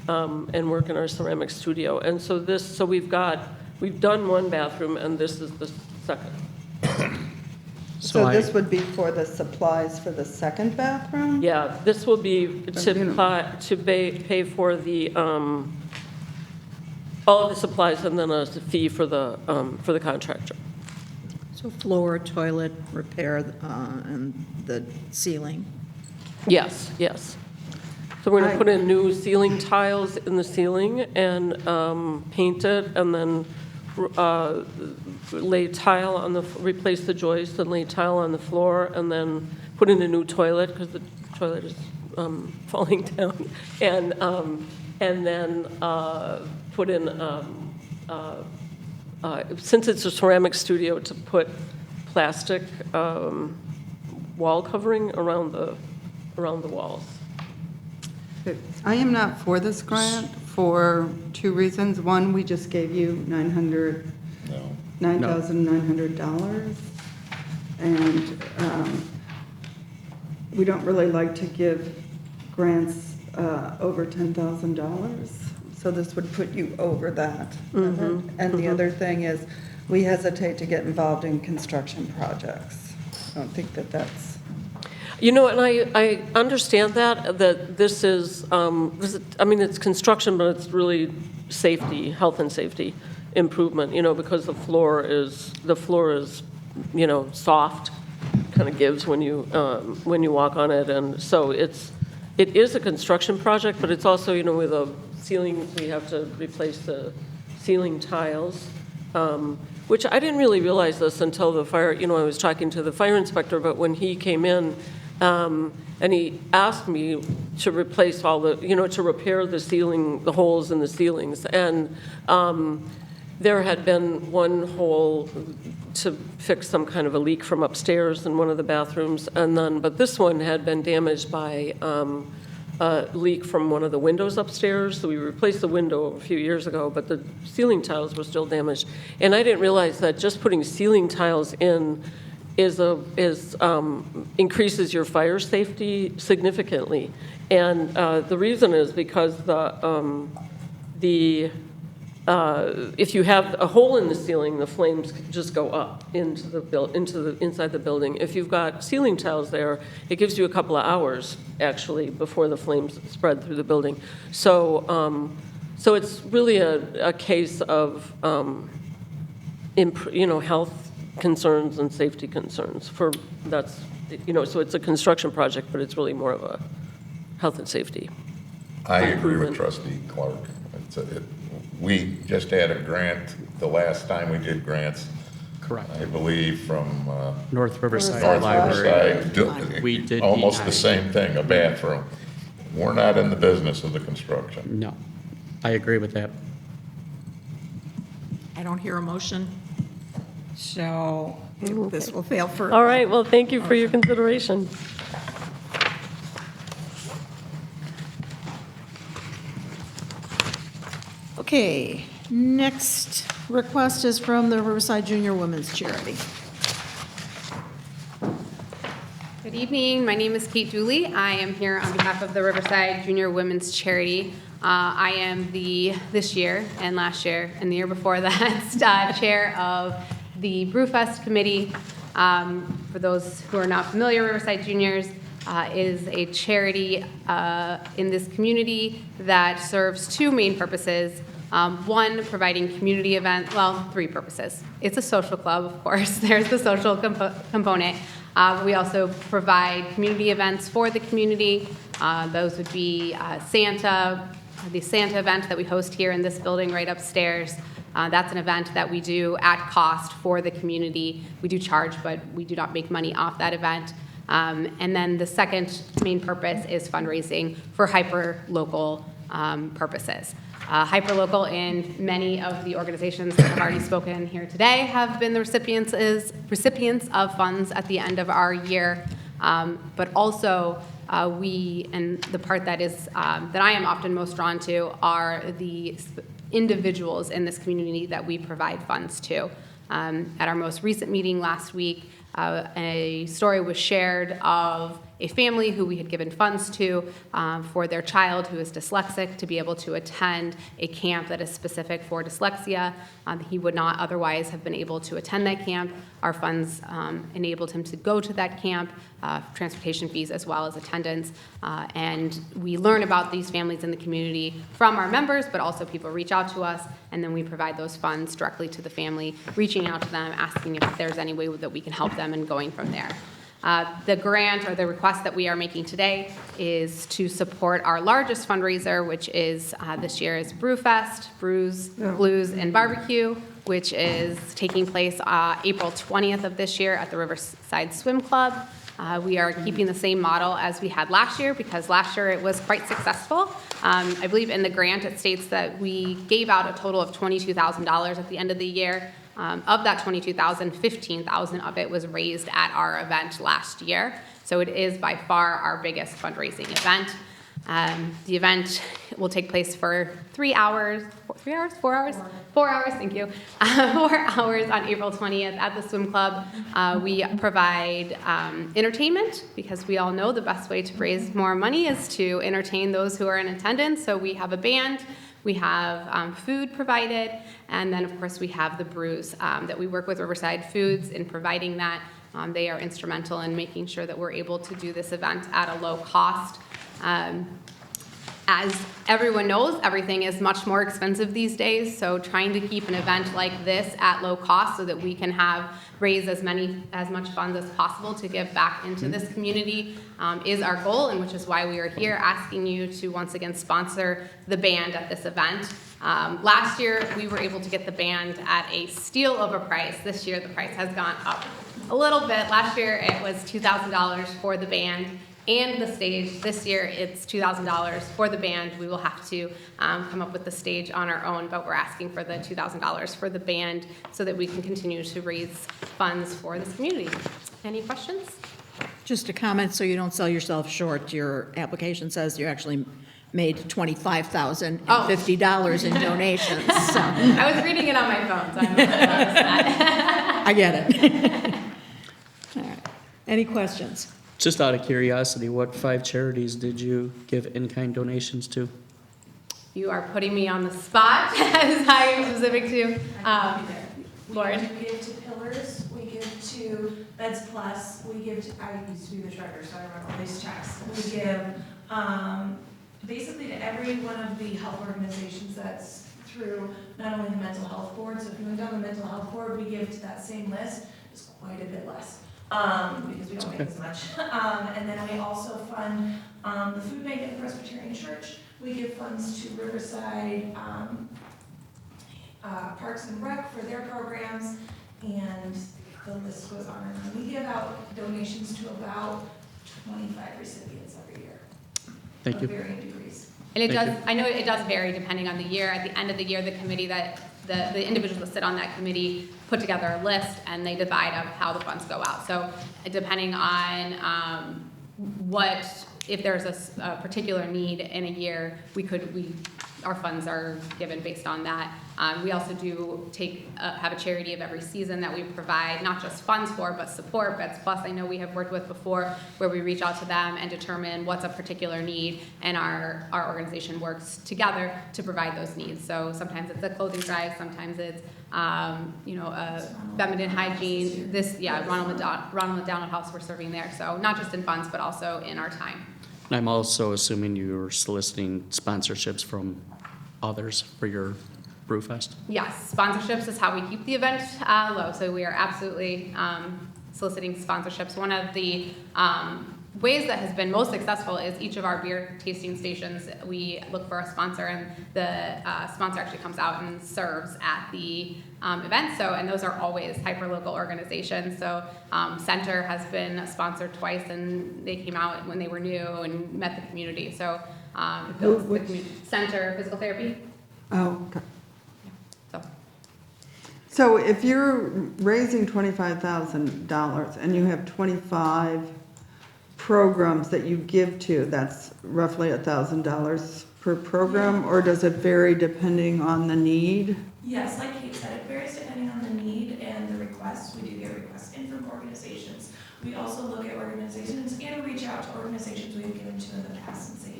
Speaker 13: and work in our ceramic studio. And so we've done one bathroom, and this is the second.
Speaker 7: So this would be for the supplies for the second bathroom?
Speaker 13: Yeah, this will be to pay for the all of the supplies, and then a fee for the contractor.
Speaker 1: So floor, toilet, repair, and the ceiling.
Speaker 13: Yes, yes. So we're going to put in new ceiling tiles in the ceiling and paint it, and then replace the joist and lay tile on the floor, and then put in a new toilet because the toilet is falling down, and then put in since it's a ceramic studio, to put plastic wall covering around the walls.
Speaker 7: I am not for this grant for two reasons. One, we just gave you $9,900, and we don't really like to give grants over $10,000. So this would put you over that. Mm-hmm. And the other thing is, we hesitate to get involved in construction projects. I don't think that's...
Speaker 13: And I understand that this is, it's construction, but it's really safety, health and safety improvement, because the floor is soft, kind of gives when you walk on it. And so it is a construction project, but it's also, with the ceilings, we have to replace the ceiling tiles, which I didn't really realize this until the fire, I was talking to the fire inspector, but when he came in, and he asked me to replace all to repair the ceiling, the holes in the ceilings. And there had been one hole to fix some kind of a leak from upstairs in one of the bathrooms, but this one had been damaged by a leak from one of the windows upstairs. So we replaced the window a few years ago, but the ceiling tiles were still damaged. And I didn't realize that just putting ceiling tiles in increases your fire safety significantly. And the reason is because if you have a hole in the ceiling, the flames just go up into the inside the building. If you've got ceiling tiles there, it gives you a couple of hours, actually, before the flames spread through the building. So, so it's really a case of, health concerns and safety concerns so it's a construction project, but it's really more of a health and safety.
Speaker 5: I agree with Trustee Clark. We just had a grant, the last time we did grants,
Speaker 8: Correct.
Speaker 5: I believe from
Speaker 8: North Riverside
Speaker 5: North
Speaker 8: Library.
Speaker 5: Riverside.
Speaker 8: We did
Speaker 5: Almost
Speaker 8: deny.
Speaker 5: the same thing, a bathroom. We're not in the business of the construction.
Speaker 8: No, I agree with that.
Speaker 1: I don't hear a motion, so this will fail for.
Speaker 13: All right, well, thank you for your consideration.
Speaker 1: Okay, next request is from the Riverside Junior Women's Charity.
Speaker 14: Good evening. My name is Kate Dooley. I am here on behalf of the Riverside Junior Women's Charity. I am this year and last year and the year before that chair of the Brewfest Committee. For those who are not familiar, Riverside Juniors is a charity in this community that serves two main purposes. One, providing community events, well, three purposes. It's a social club, of course. There's the social component. We also provide community events for the community. Those would be the Santa event that we host here in this building right upstairs. That's an event that we do at cost for the community. We do charge, but we do not make money off that event. And then the second main purpose is fundraising for hyper-local purposes. Hyperlocal and many of the organizations that have already spoken here today have been the recipients of funds at the end of our year. But also we, and the part that I am often most drawn to are the individuals in this community that we provide funds to. At our most recent meeting last week, a story was shared of a family who we had given funds to for their child who is dyslexic to be able to attend a camp that is specific for dyslexia. He would not otherwise have been able to attend that camp. Our funds enabled him to go to that camp, transportation fees as well as attendance. And we learn about these families in the community from our members, but also people reach out to us, and then we provide those funds directly to the family, reaching out to them, asking if there's any way that we can help them, and going from there. The grant or the request that we are making today is to support our largest fundraiser, which is this year's Brewfest, Blues, and Barbecue, which is taking place April 20th of this year at the Riverside Swim Club. We are keeping the same model as we had last year because last year it was quite successful. I believe in the grant it states that we gave out a total of $22,000 at the end of the year. Of that $22,000, $15,000 of it was raised at our event last year. So it is by far our biggest fundraising event. The event will take place for 4 hours, thank you. 4 hours on April 20th at the swim club. We provide entertainment because we all know the best way to raise more money is to entertain those who are in attendance. So we have a band. We have food provided, and then, of course, we have the brews that we work with Riverside Foods in providing that. They are instrumental in making sure that we're able to do this event at a low cost. As everyone knows, everything is much more expensive these days, so trying to keep an event like this at low cost so that we can raise as much funds as possible to give back into this community is our goal, and which is why we are here asking you to once again sponsor the band at this event. Last year, we were able to get the band at a steal of a price. This year, the price has gone up a little bit. Last year, it was $2,000 for the band and the stage. This year, it's $2,000 for the band. We will have to come up with the stage on our own, but we're asking for the $2,000 for the band so that we can continue to raise funds for this community. Any questions?
Speaker 1: Just a comment so you don't sell yourself short. Your application says you actually made $25,050 in donations. So.
Speaker 14: I was reading it on my phone, so I'm not that.
Speaker 1: I get it. All right. Any questions?
Speaker 8: Just out of curiosity, what 5 charities did you give in-kind donations to?
Speaker 14: You are putting me on the spot as I am specific to. Lauren?
Speaker 15: We give to Pillars, we give to Beds Plus, we give to, I used to be the treasurer, so I remember all these checks. We give, basically to every one of the health organizations that's through not only the mental health board, so if you went down the mental health board, we give to that same list, it's quite a bit less, because we don't make as much. And then we also fund, the food bank at the Presbyterian Church, we give funds to Riverside, Parks and Rec for their programs, and the list goes on and on. We give out donations to about 25 recipients every year.
Speaker 8: Thank you.
Speaker 15: Of varying degrees.
Speaker 14: And it
Speaker 8: Thank
Speaker 14: does,
Speaker 8: you.
Speaker 14: I know it does vary depending on the year. At the end of the year, the committee that, the individuals that sit on that committee put together a list and they divide up how the funds go out. So depending on if there's a particular need in a year, our funds are given based on that. We also do have a charity of every season that we provide not just funds for, but support. Beds Plus, I know we have worked with before, where we reach out to them and determine what's a particular need, and our organization works together to provide those needs. So sometimes it's a clothing drive, sometimes it's feminine hygiene. Ronald McDonald House, we're serving there. So not just in funds, but also in our time.
Speaker 8: And I'm also assuming you're soliciting sponsorships from others for your Brewfest?
Speaker 14: Yes, sponsorships is how we keep the event low. So we are absolutely soliciting sponsorships. One of the ways that has been most successful is each of our beer tasting stations, we look for a sponsor, and the sponsor actually comes out and serves at the event. And those are always hyper-local organizations. So Center has been sponsored twice, and they came out when they were new and met the community. So Center Physical Therapy.
Speaker 7: Oh, okay.
Speaker 14: So.
Speaker 7: So if you're raising $25,000 and you have 25 programs that you give to, that's roughly $1,000 per program, or does it vary depending on the need?
Speaker 15: Yes, like Kate said, it varies depending on the need and the requests. We do get requests in from organizations. We also look at organizations and reach out to organizations we've given to in the past and say,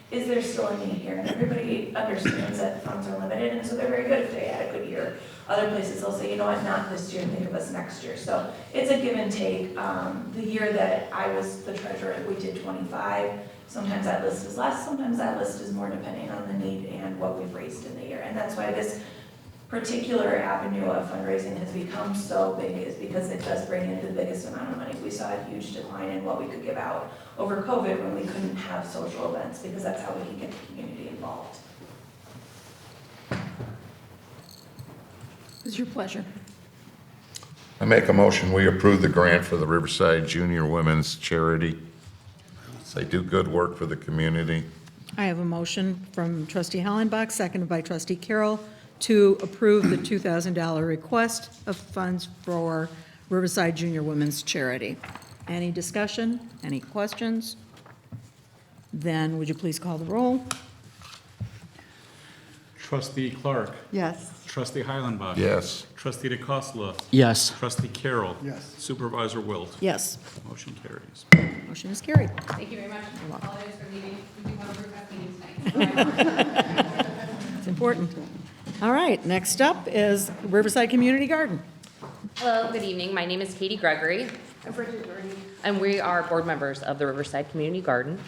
Speaker 15: is there still a need here? And everybody understands that funds are limited, and so they're very good if they had a good year. Other places they'll say, not this year, think of us next year. So it's a give and take. The year that I was the treasurer, we did 25. Sometimes that list is less, sometimes that list is more, depending on the need and what we've raised in the year. And that's why this particular avenue of fundraising has become so big, is because it does bring in the biggest amount of money. We saw a huge decline in what we could give out over COVID when we couldn't have social events, because that's how we can get the community involved.
Speaker 1: It's your pleasure.
Speaker 5: I make a motion, we approve the grant for the Riverside Junior Women's Charity. They do good work for the community.
Speaker 1: I have a motion from trustee Hollenbach, seconded by trustee Carroll, to approve the $2,000 request of funds for Riverside Junior Women's Charity. Any discussion? Any questions? Then would you please call the roll?
Speaker 3: Trustee Clark.
Speaker 7: Yes.
Speaker 3: Trustee Heilenbach.
Speaker 5: Yes.
Speaker 3: Trustee DeCosta.
Speaker 8: Yes.
Speaker 3: Trustee Carroll.
Speaker 11: Yes.
Speaker 3: Supervisor Wilt.
Speaker 1: Yes,
Speaker 3: Motion carries.
Speaker 1: motion is carried.
Speaker 14: Thank you very much. Apologies for leaving. We do have a Brewfest meeting tonight.
Speaker 1: It's important. All right, next up is Riverside Community Garden.
Speaker 16: Hello, good evening. My name is Katie Gregory, and we are board members of the Riverside Community Garden.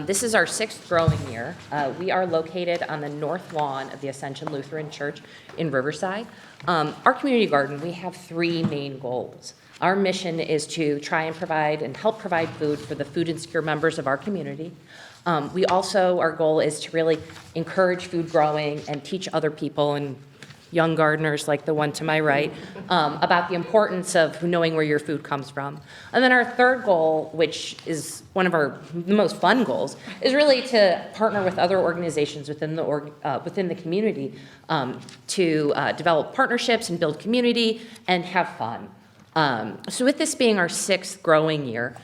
Speaker 16: This is our 6th growing year. We are located on the north lawn of the Ascension Lutheran Church in Riverside. Our community garden, we have 3 main goals. Our mission is to try and provide and help provide food for the food insecure members of our community. We also, our goal is to really encourage food growing and teach other people, and young gardeners like the one to my right, about the importance of knowing where your food comes from. And then our 3rd goal, which is one of the most fun goals, is really to partner with other organizations within the community to develop partnerships and build community and have fun. So with this being our 6th growing year,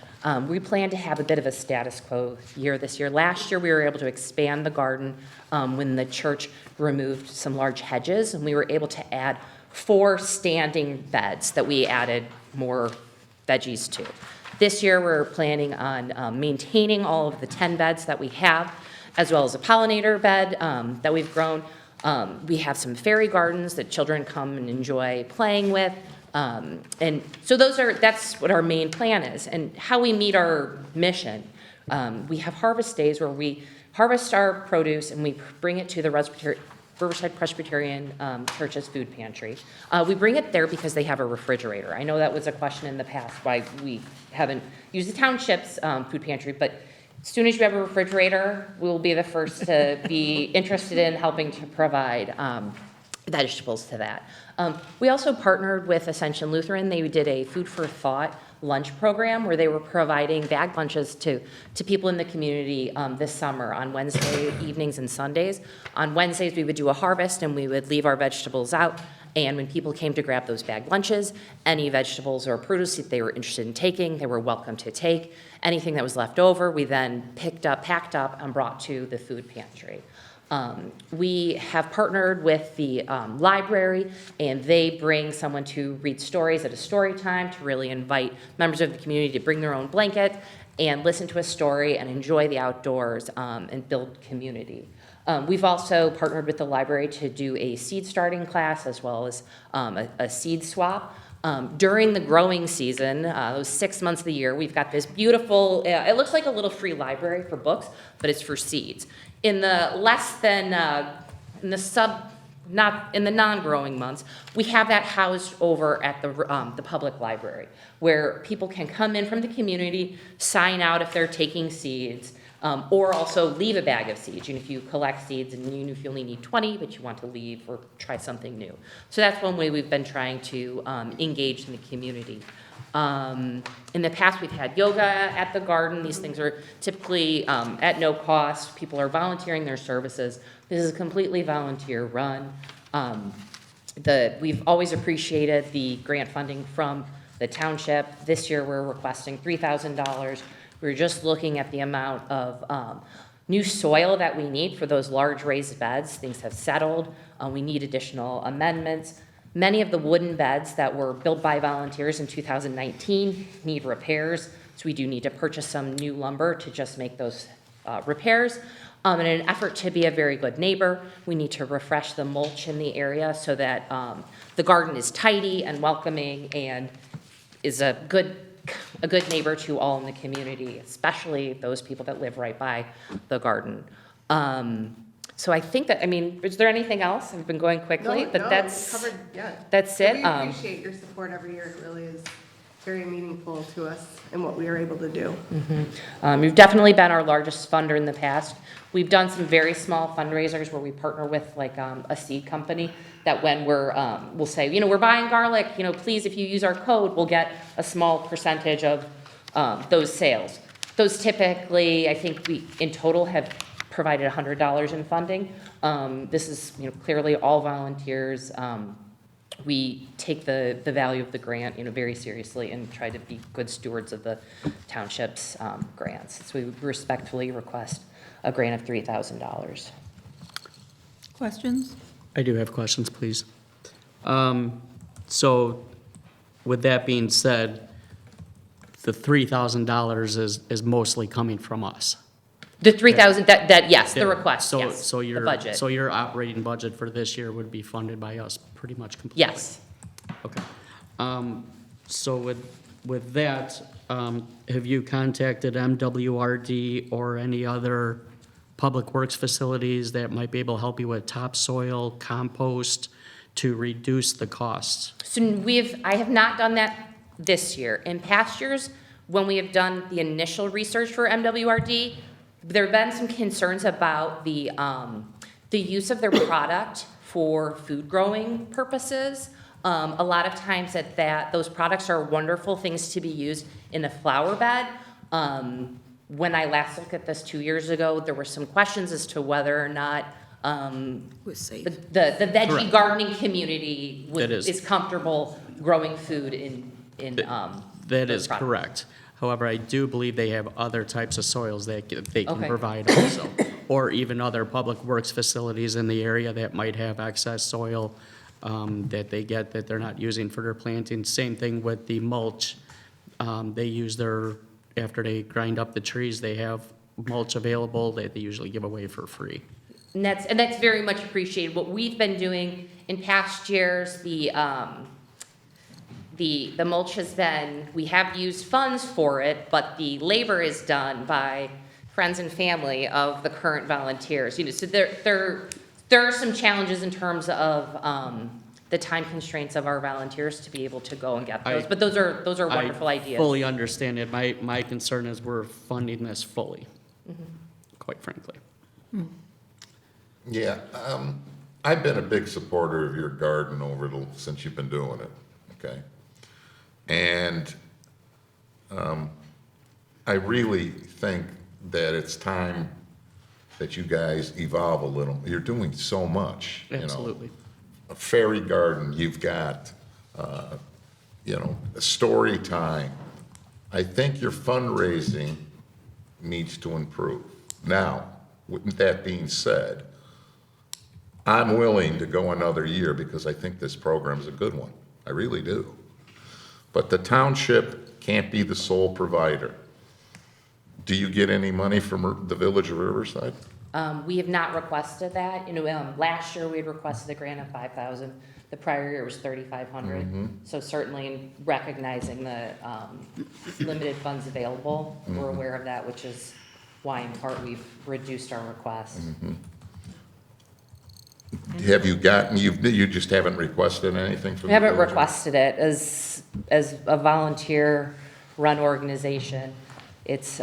Speaker 16: we plan to have a bit of a status quo year this year. Last year, we were able to expand the garden when the church removed some large hedges, and we were able to add 4 standing beds that we added more veggies to. This year, we're planning on maintaining all of the 10 beds that we have, as well as a pollinator bed that we've grown. We have some fairy gardens that children come and enjoy playing with. And so that's what our main plan is. And how we meet our mission, we have harvest days where we harvest our produce and we bring it to the Riverside Presbyterian Church's food pantry. We bring it there because they have a refrigerator. I know that was a question in the past why we haven't used the township's food pantry, but as soon as you have a refrigerator, we'll be the first to be interested in helping to provide vegetables to that. We also partnered with Ascension Lutheran. They did a Food for Thought lunch program where they were providing bag lunches to people in the community this summer on Wednesday evenings and Sundays. On Wednesdays, we would do a harvest and we would leave our vegetables out. And when people came to grab those bag lunches, any vegetables or produce that they were interested in taking, they were welcome to take. Anything that was left over, we then packed up, and brought to the food pantry. We have partnered with the library, and they bring someone to read stories at a story time to really invite members of the community to bring their own blanket and listen to a story and enjoy the outdoors and build community. We've also partnered with the library to do a seed starting class as well as a seed swap. During the growing season, those 6 months of the year, we've got this beautiful, it looks like a little free library for books, but it's for seeds. In the non-growing months, we have that housed over at the public library, where people can come in from the community, sign out if they're taking seeds, or also leave a bag of seeds. And if you collect seeds and even if you only need 20, but you want to leave or try something new. So that's one way we've been trying to engage in the community. In the past, we've had yoga at the garden. These things are typically at no cost. People are volunteering their services. This is a completely volunteer run. We've always appreciated the grant funding from the township. This year, we're requesting $3,000. We're just looking at the amount of new soil that we need for those large raised beds. Things have settled. We need additional amendments. Many of the wooden beds that were built by volunteers in 2019 need repairs, so we do need to purchase some new lumber to just make those repairs. In an effort to be a very good neighbor, we need to refresh the mulch in the area so that the garden is tidy and welcoming and is a good neighbor to all in the community, especially those people that live right by the garden. So I think that, is there anything else? I've been going quickly, but that's
Speaker 17: covered, yeah.
Speaker 16: That's it.
Speaker 17: We appreciate your support every year. It really is very meaningful to us and what we are able to do.
Speaker 16: You've definitely been our largest funder in the past. We've done some very small fundraisers where we partner with like a seed company that when we'll say, we're buying garlic, please, if you use our code, we'll get a small percentage of those sales. Those typically, I think we in total have provided $100 in funding. This is clearly all volunteers. We take the value of the grant very seriously and try to be good stewards of the township's grants. So we respectfully request a grant of $3,000.
Speaker 1: Questions?
Speaker 8: I do have questions, please. So with that being said, the $3,000 is mostly coming from us.
Speaker 16: The 3,000, yes, the request, yes,
Speaker 8: So
Speaker 16: the budget.
Speaker 8: So your operating budget for this year would be funded by us pretty much completely?
Speaker 16: Yes.
Speaker 8: Okay. So with that, have you contacted MWRD or any other public works facilities that might be able to help you with topsoil, compost, to reduce the costs?
Speaker 16: So I have not done that this year. In past years, when we have done the initial research for MWRD, there have been some concerns about the use of their product for food growing purposes. A lot of times those products are wonderful things to be used in a flower bed. When I last looked at this 2 years ago, there were some questions as to whether or not
Speaker 1: Was safe.
Speaker 16: the veggie
Speaker 8: Correct.
Speaker 16: gardening community
Speaker 8: That is.
Speaker 16: is comfortable growing food in
Speaker 8: That
Speaker 16: those
Speaker 8: is
Speaker 16: products.
Speaker 8: correct. However, I do believe they have other types of soils that they can
Speaker 16: Okay.
Speaker 8: provide also. Or even other public works facilities in the area that might have excess soil that they get that they're not using for their planting. Same thing with the mulch. They use after they grind up the trees, they have mulch available that they usually give away for free.
Speaker 16: And that's very much appreciated. What we've been doing in past years, the mulch has been, we have used funds for it, but the labor is done by friends and family of the current volunteers. So there are some challenges in terms of the time constraints of our volunteers to be able to go and get those. But those are wonderful ideas.
Speaker 8: I fully understand it. My concern is we're funding this fully, quite frankly.
Speaker 5: Yeah, I've been a big supporter of your garden since you've been doing it, okay? And I really think that it's time that you guys evolve a little. You're doing so much,
Speaker 8: Absolutely.
Speaker 5: A fairy garden, you've got, a story time. I think your fundraising needs to improve. Now, with that being said, I'm willing to go another year because I think this program is a good one. I really do. But the township can't be the sole provider. Do you get any money from the Village of Riverside?
Speaker 16: We have not requested that. Last year we had requested a grant of $5,000. The prior year was $3,500. So certainly recognizing the limited funds available, we're aware of that, which is why in part we've reduced our request.
Speaker 5: Have you gotten, you just haven't requested anything from
Speaker 16: We
Speaker 5: the
Speaker 16: haven't
Speaker 5: village?
Speaker 16: requested it as a volunteer-run organization. It's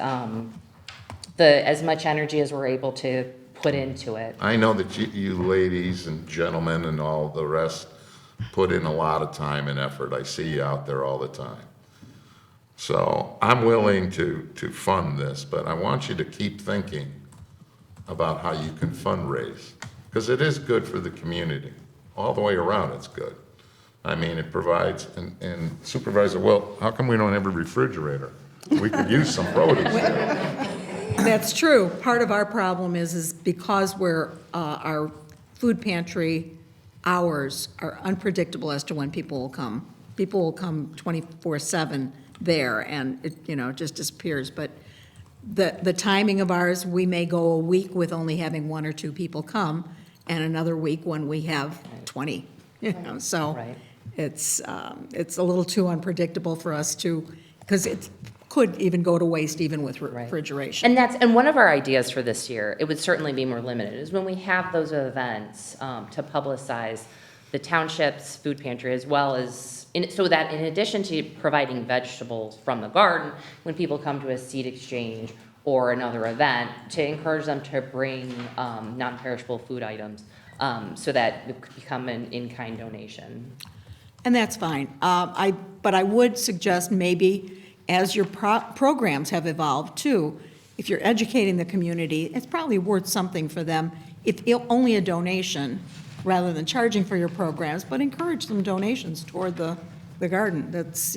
Speaker 16: as much energy as we're able to put into it.
Speaker 5: I know that you ladies and gentlemen and all the rest put in a lot of time and effort. I see you out there all the time. So I'm willing to fund this, but I want you to keep thinking about how you can fundraise, because it is good for the community. All the way around, it's good. I mean, it provides, and Supervisor Wilt, how come we don't have a refrigerator? We could use some produce there.
Speaker 1: That's true. Part of our problem is because our food pantry hours are unpredictable as to when people will come. People will come 24/7 there, and it just disappears. But the timing of ours, we may go a week with only having 1 or 2 people come, and another week when we have 20. So
Speaker 16: Right.
Speaker 1: it's a little too unpredictable for us because it could even go to waste even with refrigeration.
Speaker 16: And one of our ideas for this year, it would certainly be more limited, is when we have those events to publicize the township's food pantry, as well as, so that in addition to providing vegetables from the garden, when people come to a seed exchange or another event, to encourage them to bring non-perishable food items so that it could become an in-kind donation.
Speaker 1: And that's fine. But I would suggest maybe, as your programs have evolved too, if you're educating the community, it's probably worth something for them, if only a donation, rather than charging for your programs, but encourage some donations toward the garden. That's,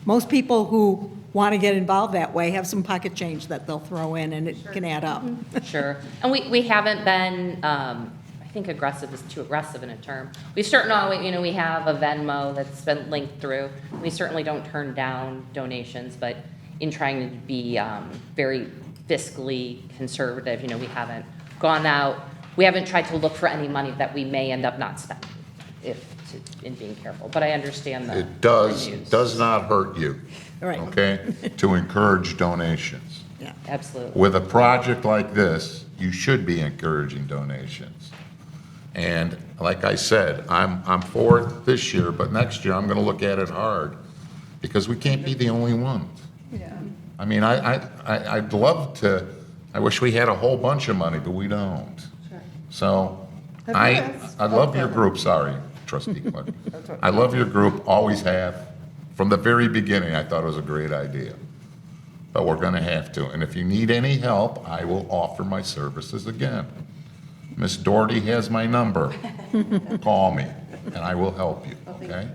Speaker 1: most people who want to get involved that way have some pocket change that they'll throw in, and it can add up.
Speaker 16: Sure. And we haven't been, I think aggressive is too aggressive in a term. We certainly, we have a Venmo that's been linked through. We certainly don't turn down donations, but in trying to be very fiscally conservative, we haven't gone out, we haven't tried to look for any money that we may end up not spending in being careful. But I understand the
Speaker 5: It does
Speaker 16: use.
Speaker 5: not hurt you,
Speaker 1: Right.
Speaker 5: okay, to encourage donations.
Speaker 1: Yeah.
Speaker 16: Absolutely.
Speaker 5: With a project like this, you should be encouraging donations. And like I said, I'm for it this year, but next year I'm going to look at it hard, because we can't be the only ones.
Speaker 7: Yeah.
Speaker 5: I mean, I'd love to, I wish we had a whole bunch of money, but we don't.
Speaker 7: Sure.
Speaker 5: So
Speaker 7: Have you
Speaker 5: I
Speaker 7: asked-
Speaker 5: love
Speaker 7: oh,
Speaker 5: your
Speaker 7: go
Speaker 5: group, sorry, Trustee Clark.
Speaker 7: That's okay.
Speaker 5: I love your group, always have. From the very beginning, I thought it was a great idea. But we're going to have to. And if you need any help, I will offer my services again. Miss Doherty has my number. Call me, and I will help you, okay?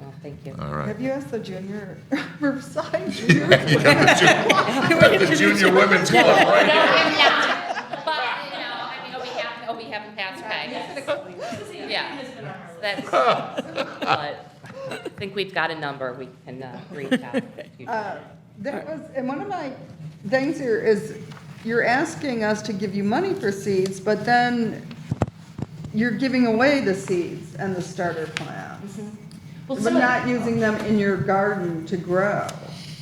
Speaker 16: Well, thank you.
Speaker 5: All right.
Speaker 7: Have you asked the junior Riverside?
Speaker 5: You got the Junior Women's Club right here.
Speaker 16: But, we haven't passed pay. Yeah. That's, but I think we've got a number we can reach out.
Speaker 7: That was, and one of my things here is, you're asking us to give you money for seeds, but then you're giving away the seeds and the starter plants.
Speaker 16: Well,
Speaker 7: But
Speaker 16: some of-
Speaker 7: not using them in your garden to grow.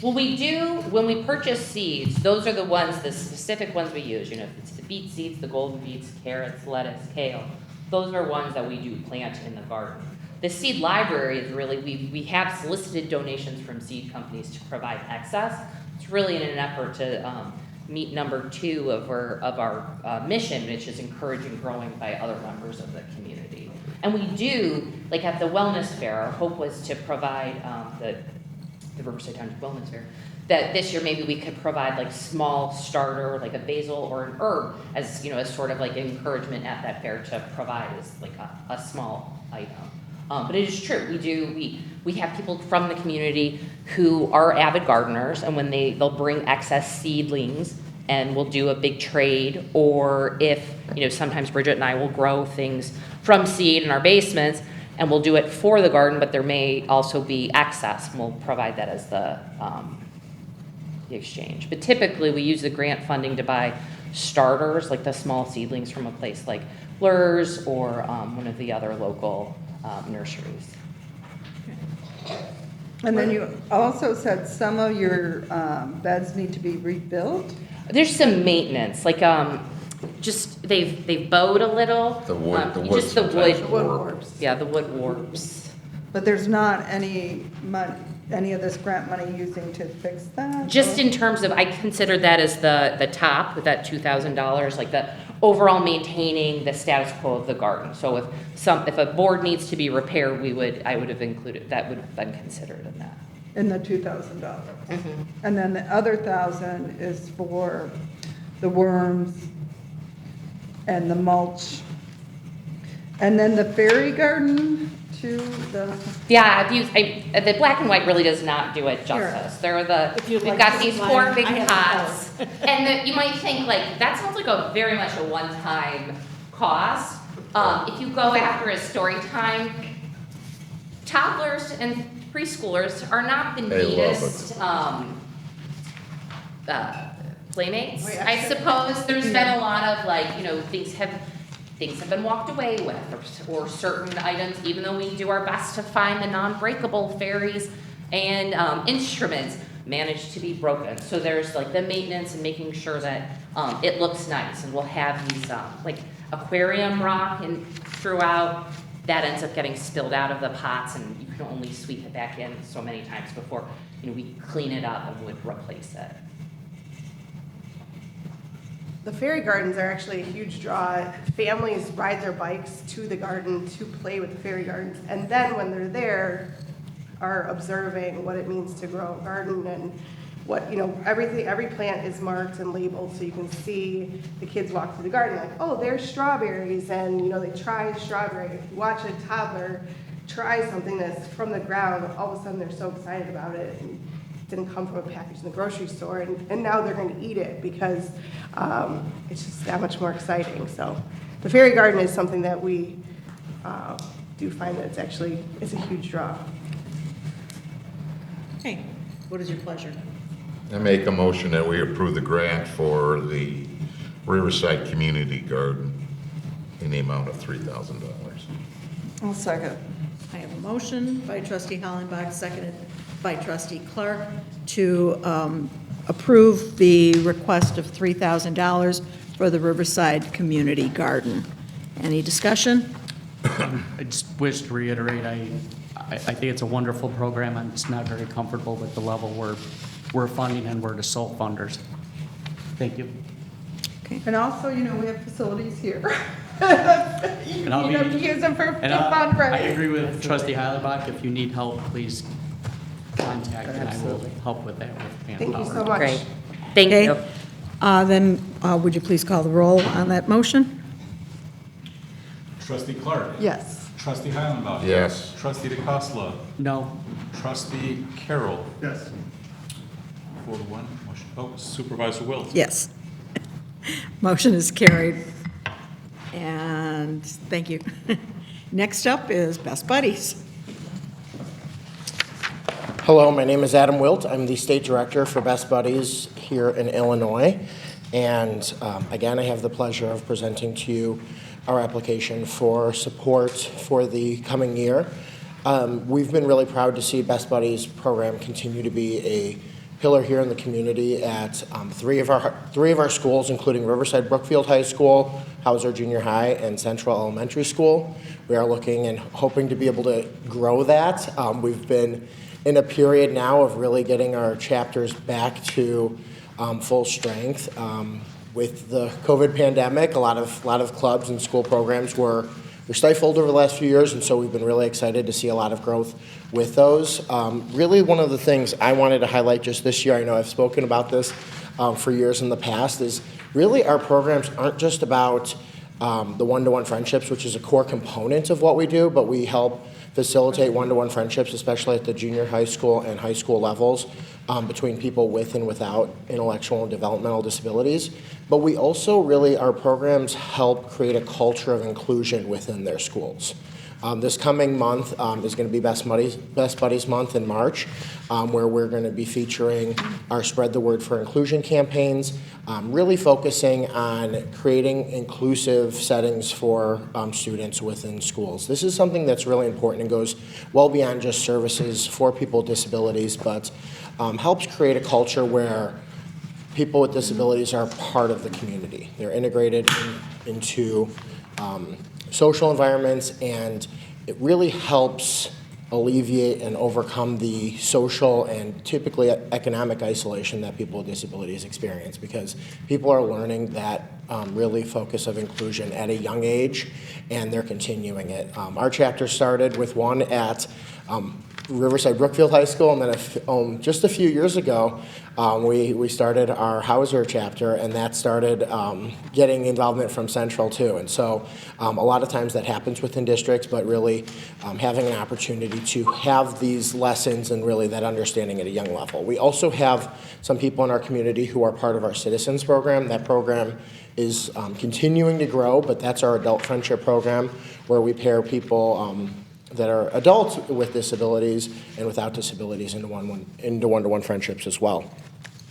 Speaker 16: Well, we do, when we purchase seeds, those are the ones, the specific ones we use, you know, if it's the beet seeds, the golden beets, carrots, lettuce, kale, those are ones that we do plant in the garden. The seed library is really, we have solicited donations from seed companies to provide excess. It's really in an effort to meet number 2 of our mission, which is encouraging growing by other members of the community. And we do, like at the wellness fair, our hope was to provide the Riverside Township Wellness Fair, that this year maybe we could provide like small starter, like a basil or an herb as, you know, as sort of like encouragement at that fair to provide as like a small item. But it is true, we have people from the community who are avid gardeners, and when they'll bring excess seedlings and we'll do a big trade, or if, you know, sometimes Bridget and I will grow things from seed in our basements, and we'll do it for the garden, but there may also be excess, and we'll provide that as the exchange. But typically, we use the grant funding to buy starters, like the small seedlings from a place like Lurs or one of the other local nurseries.
Speaker 7: And then you also said some of your beds need to be rebuilt?
Speaker 16: There's some maintenance, like just they've bowed a little.
Speaker 5: The wood,
Speaker 16: just the wood
Speaker 7: warps.
Speaker 16: Yeah, the wood warps.
Speaker 7: But there's not any of this grant money using to fix that?
Speaker 16: Just in terms of, I consider that as the top with that $2,000, like the overall maintaining the status quo of the garden. So if a board needs to be repaired, I would have included, that would have been considered in that.
Speaker 7: In the $2,000. And then the other 1,000 is for the worms and the mulch. And then the fairy garden to the.
Speaker 16: Yeah, the black and white really does not do it justice. We've got these 4 big pots, and you might think like, that sounds like a very much a one-time cost. If you go after a story time, toddlers and preschoolers are not the neatest playmates, I suppose. There's been a lot of like, you know, things have been walked away with, or certain items, even though we do our best to find the non-breakable fairies and instruments, manage to be broken. So there's like the maintenance and making sure that it looks nice, and we'll have these like aquarium rock and throughout. That ends up getting spilled out of the pots, and you can only sweep it back in so many times before, you know, we clean it up and would replace it.
Speaker 17: The fairy gardens are actually a huge draw. Families ride their bikes to the garden to play with the fairy gardens, and then when they're there, are observing what it means to grow a garden and what, you know, every plant is marked and labeled, so you can see the kids walk through the garden like, oh, there's strawberries, and, you know, they try strawberry. If you watch a toddler try something that's from the ground, all of a sudden they're so excited about it, and it didn't come from a package in the grocery store, and now they're going to eat it because it's just that much more exciting. So the fairy garden is something that we do find that it's a huge draw.
Speaker 1: Okay, what is your pleasure?
Speaker 5: I make a motion that we approve the grant for the Riverside Community Garden in the amount of $3,000.
Speaker 7: I'll second.
Speaker 1: I have a motion by trustee Hollenbach, seconded by trustee Clark, to approve the request of $3,000 for the Riverside Community Garden. Any discussion?
Speaker 8: I just wish to reiterate, I think it's a wonderful program. I'm just not very comfortable with the level we're funding, and we're the sole funders. Thank you.
Speaker 1: Okay.
Speaker 7: And also, you know, we have facilities here. You
Speaker 8: And I'll
Speaker 7: don't
Speaker 8: be-
Speaker 7: use them for
Speaker 8: And
Speaker 7: fundraising.
Speaker 8: I agree with trustee Heilenbach. If you need help, please contact, and I will help with that with manpower.
Speaker 17: Thank you so much.
Speaker 16: Great. Thank
Speaker 1: Okay.
Speaker 16: you.
Speaker 1: Then would you please call the roll on that motion?
Speaker 3: Trustee Clark.
Speaker 7: Yes.
Speaker 3: Trustee Heilenbach.
Speaker 5: Yes.
Speaker 3: Trustee DeCosta.
Speaker 8: No.
Speaker 3: Trustee Carroll.
Speaker 11: Yes.
Speaker 3: 4-1. Motion. Oh, Supervisor Wilt.
Speaker 1: Yes. Motion is carried. And thank you. Next up is Best Buddies.
Speaker 18: Hello, my name is Adam Wilt. I'm the state director for Best Buddies here in Illinois. And again, I have the pleasure of presenting to you our application for support for the coming year. We've been really proud to see Best Buddies program continue to be a pillar here in the community at three of our schools, including Riverside Brookfield High School, Hauser Junior High, and Central Elementary School. We are looking and hoping to be able to grow that. We've been in a period now of really getting our chapters back to full strength. With the COVID pandemic, a lot of clubs and school programs were stifled over the last few years, and so we've been really excited to see a lot of growth with those. Really, one of the things I wanted to highlight just this year, I know I've spoken about this for years in the past, is really our programs aren't just about the one-to-one friendships, which is a core component of what we do, but we help facilitate one-to-one friendships, especially at the junior high school and high school levels, between people with and without intellectual and developmental disabilities. But we also really, our programs help create a culture of inclusion within their schools. This coming month is going to be Best Buddies Month in March, where we're going to be featuring our Spread the Word for Inclusion campaigns, really focusing on creating inclusive settings for students within schools. This is something that's really important and goes well beyond just services for people with disabilities, but helps create a culture where people with disabilities are part of the community. They're integrated into social environments, and it really helps alleviate and overcome the social and typically economic isolation that people with disabilities experience, because people are learning that really focus of inclusion at a young age, and they're continuing it. Our chapter started with one at Riverside Brookfield High School, and then just a few years ago, we started our Hauser chapter, and that started getting involvement from Central too. And so a lot of times that happens within districts, but really having an opportunity to have these lessons and really that understanding at a young level. We also have some people in our community who are part of our Citizens program. That program is continuing to grow, but that's our adult friendship program, where we pair people that are adults with disabilities and without disabilities into one-to-one friendships as well.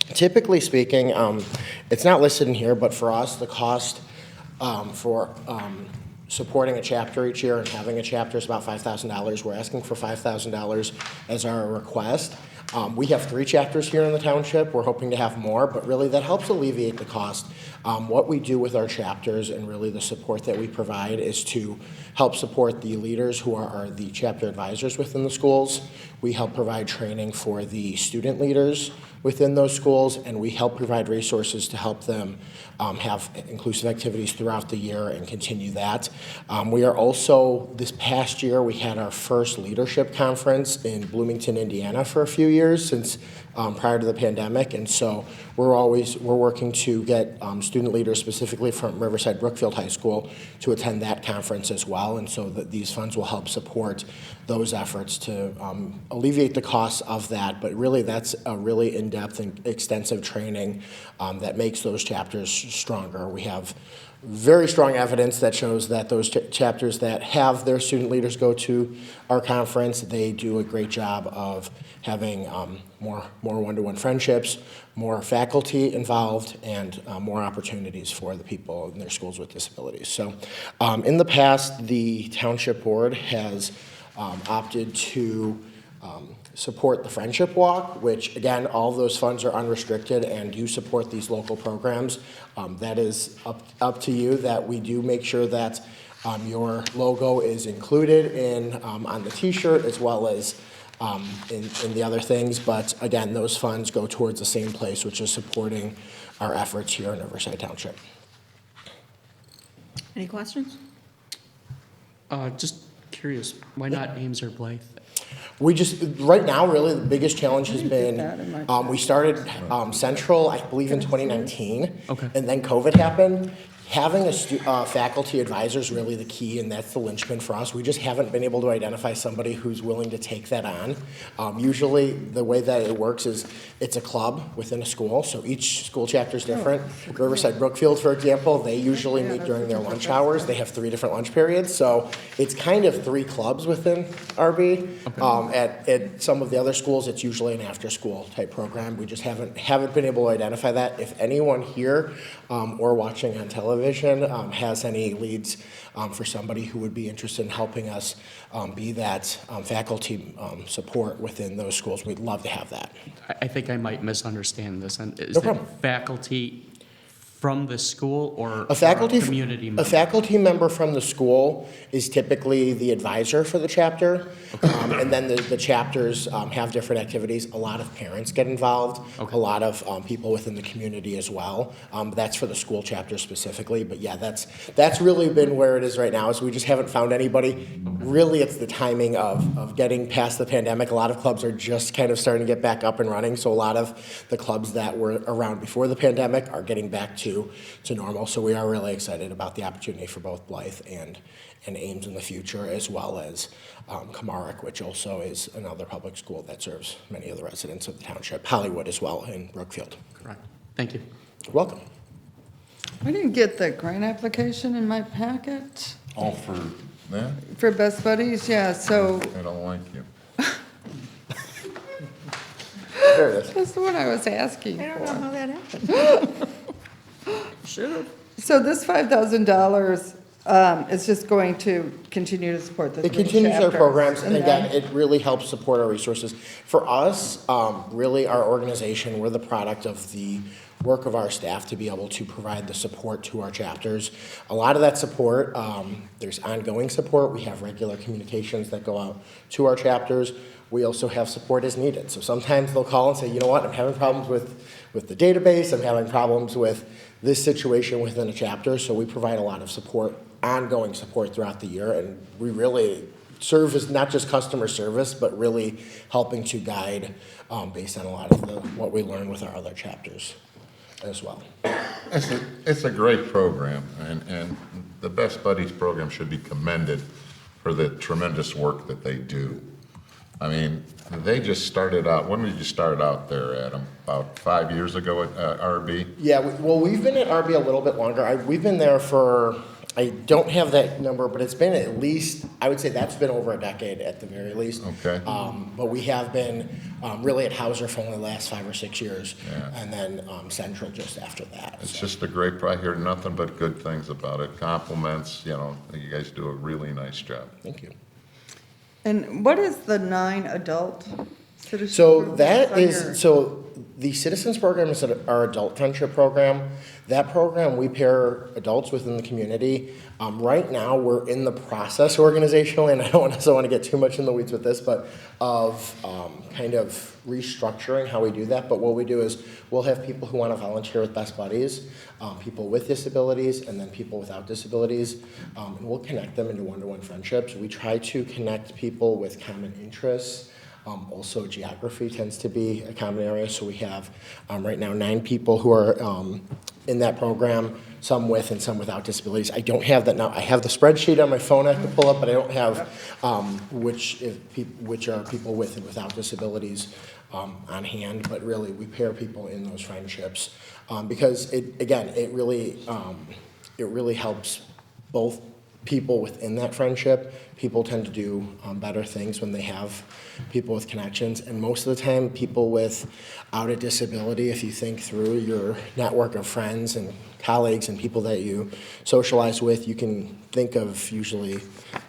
Speaker 18: Typically speaking, it's not listed in here, but for us, the cost for supporting a chapter each year and having a chapter is about $5,000. We're asking for $5,000 as our request. We have 3 chapters here in the township. We're hoping to have more, but really that helps alleviate the cost. What we do with our chapters and really the support that we provide is to help support the leaders who are the chapter advisors within the schools. We help provide training for the student leaders within those schools, and we help provide resources to help them have inclusive activities throughout the year and continue that. We are also, this past year, we had our first leadership conference in Bloomington, Indiana for a few years since prior to the pandemic, and so we're working to get student leaders specifically from Riverside Brookfield High School to attend that conference as well, and so that these funds will help support those efforts to alleviate the costs of that. But really, that's a really in-depth and extensive training that makes those chapters stronger. We have very strong evidence that shows that those chapters that have their student leaders go to our conference, they do a great job of having more one-to-one friendships, more faculty involved, and more opportunities for the people in their schools with disabilities. So in the past, the Township Board has opted to support the Friendship Walk, which again, all of those funds are unrestricted and do support these local programs. That is up to you, that we do make sure that your logo is included in on the t-shirt as well as in the other things. But again, those funds go towards the same place, which is supporting our efforts here in Riverside Township.
Speaker 1: Any questions?
Speaker 8: Just curious, why not Ames or Blythe?
Speaker 18: We just, right now, really, the biggest challenge has been, we started Central, I believe, in 2019.
Speaker 8: Okay.
Speaker 18: And then COVID happened. having a faculty advisor is really the key, and that's the linchpin for us. We just haven't been able to identify somebody who's willing to take that on. Usually, the way that it works is it's a club within a school, so each school chapter is different. Riverside Brookfield, for example, they usually meet during their lunch hours. They have 3 different lunch periods, so it's kind of 3 clubs within RB. At some of the other schools, it's usually an after-school type program. We just haven't been able to identify that. If anyone here or watching on television has any leads for somebody who would be interested in helping us be that faculty support within those schools, we'd love to have that.
Speaker 8: I think I might misunderstand this. And is
Speaker 18: No
Speaker 8: that
Speaker 18: problem.
Speaker 8: faculty from the school or
Speaker 18: A faculty,
Speaker 8: community member?
Speaker 18: a faculty member from the school is typically the advisor for the chapter, and then the chapters have different activities. A lot of parents get involved, a lot of people within the community as well. That's for the school chapter specifically, but yeah, that's really been where it is right now, is we just haven't found anybody. Really, it's the timing of getting past the pandemic. A lot of clubs are just kind of starting to get back up and running, so a lot of the clubs that were around before the pandemic are getting back to normal. So we are really excited about the opportunity for both Blythe and Ames in the future, as well as Kamarick, which also is another public school that serves many of the residents of the township. Hollywood as well, in Brookfield.
Speaker 8: Correct. Thank you.
Speaker 18: You're welcome.
Speaker 7: I didn't get the grant application in my packet
Speaker 5: All for that?
Speaker 7: for Best Buddies, yeah, so
Speaker 5: I don't like you.
Speaker 18: There it is.
Speaker 7: that's the one I was asking
Speaker 1: I don't know
Speaker 7: for.
Speaker 1: how that happened. Should have.
Speaker 7: So this $5,000 is just going to continue to support the
Speaker 18: It
Speaker 7: 3
Speaker 18: continues our
Speaker 7: chapters,
Speaker 18: programs, and
Speaker 7: then-
Speaker 18: again, it really helps support our resources. For us, really, our organization, we're the product of the work of our staff to be able to provide the support to our chapters. A lot of that support, there's ongoing support. We have regular communications that go out to our chapters. We also have support as needed. So sometimes they'll call and say, you know what, I'm having problems with the database, I'm having problems with this situation within a chapter. So we provide a lot of support, ongoing support throughout the year, and we really serve as not just customer service, but really helping to guide based on a lot of what we learn with our other chapters as well.
Speaker 5: It's a great program, and the Best Buddies program should be commended for the tremendous work that they do. I mean, they just started out, when did you start out there, Adam? About 5 years ago at RB?
Speaker 18: Yeah, we've been at RB a little bit longer. We've been there for, I don't have that number, but it's been at least, I would say that's been over a decade at the very least.
Speaker 5: Okay.
Speaker 18: But we have been really at Hauser for only the last 5 or 6 years,
Speaker 5: Yeah.
Speaker 18: and then Central just after that.
Speaker 5: It's just a great, I hear nothing but good things about it. Compliments, you guys do a really nice job.
Speaker 18: Thank you.
Speaker 7: And what is the 9 adult citizen?
Speaker 18: So
Speaker 7: program?
Speaker 18: that
Speaker 7: On your-
Speaker 18: is, so the Citizens Program is our adult friendship program. That program, we pair adults within the community. Right now, we're in the process organizationally, and I don't also want to get too much in the weeds with this, but of kind of restructuring how we do that. But what we do is we'll have people who want to volunteer with Best Buddies, people with disabilities, and then people without disabilities, and we'll connect them into one-to-one friendships. We try to connect people with common interests. Also, geography tends to be a common area, so we have right now 9 people who are in that program, some with and some without disabilities. I don't have that now. I have the spreadsheet on my phone I have to pull up, but I don't have which are people with and without disabilities on hand. But really, we pair people in those friendships because it really helps both people within that friendship. People tend to do better things when they have people with connections, and most of the time people without a disability, if you think through your network of friends and colleagues and people that you socialize with, you can think of usually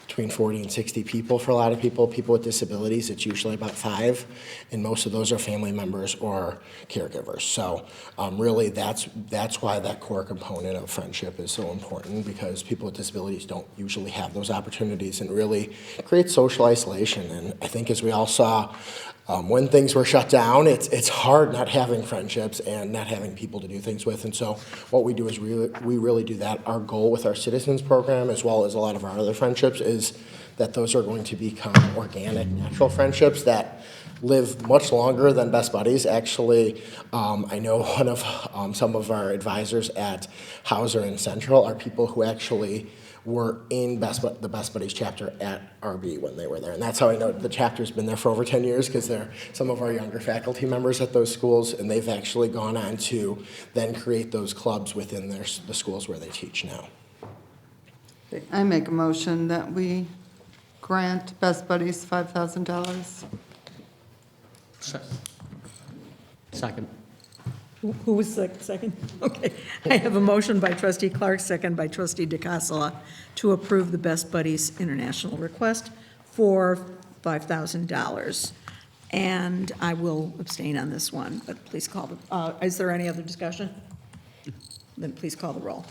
Speaker 18: between 40 and 60 people for a lot of people. People with disabilities, it's usually about 5, and most of those are family members or caregivers. So really that's why that core component of friendship is so important, because people with disabilities don't usually have those opportunities, and really creates social isolation. And I think as we all saw, when things were shut down, it's hard not having friendships and not having people to do things with. And so what we do is we really do that. Our goal with our Citizens program, as well as a lot of our other friendships, is that those are going to become organic, natural friendships that live much longer than Best Buddies. Actually, I know one of some of our advisors at Hauser and Central are people who actually were in the Best Buddies chapter at RB when they were there. And that's how I know the chapter's been there for over 10 years, because they're some of our younger faculty members at those schools, and they've actually gone on to then create those clubs within the schools where they teach now.
Speaker 7: I make a motion that we grant Best Buddies $5,000.
Speaker 8: Second.
Speaker 1: Who was second? Okay. I have a motion by trustee Clark, second by trustee DeCassola, to approve the Best Buddies International request for $5,000. And I will abstain on this one, but please call the, is there any other discussion? Then please call the roll.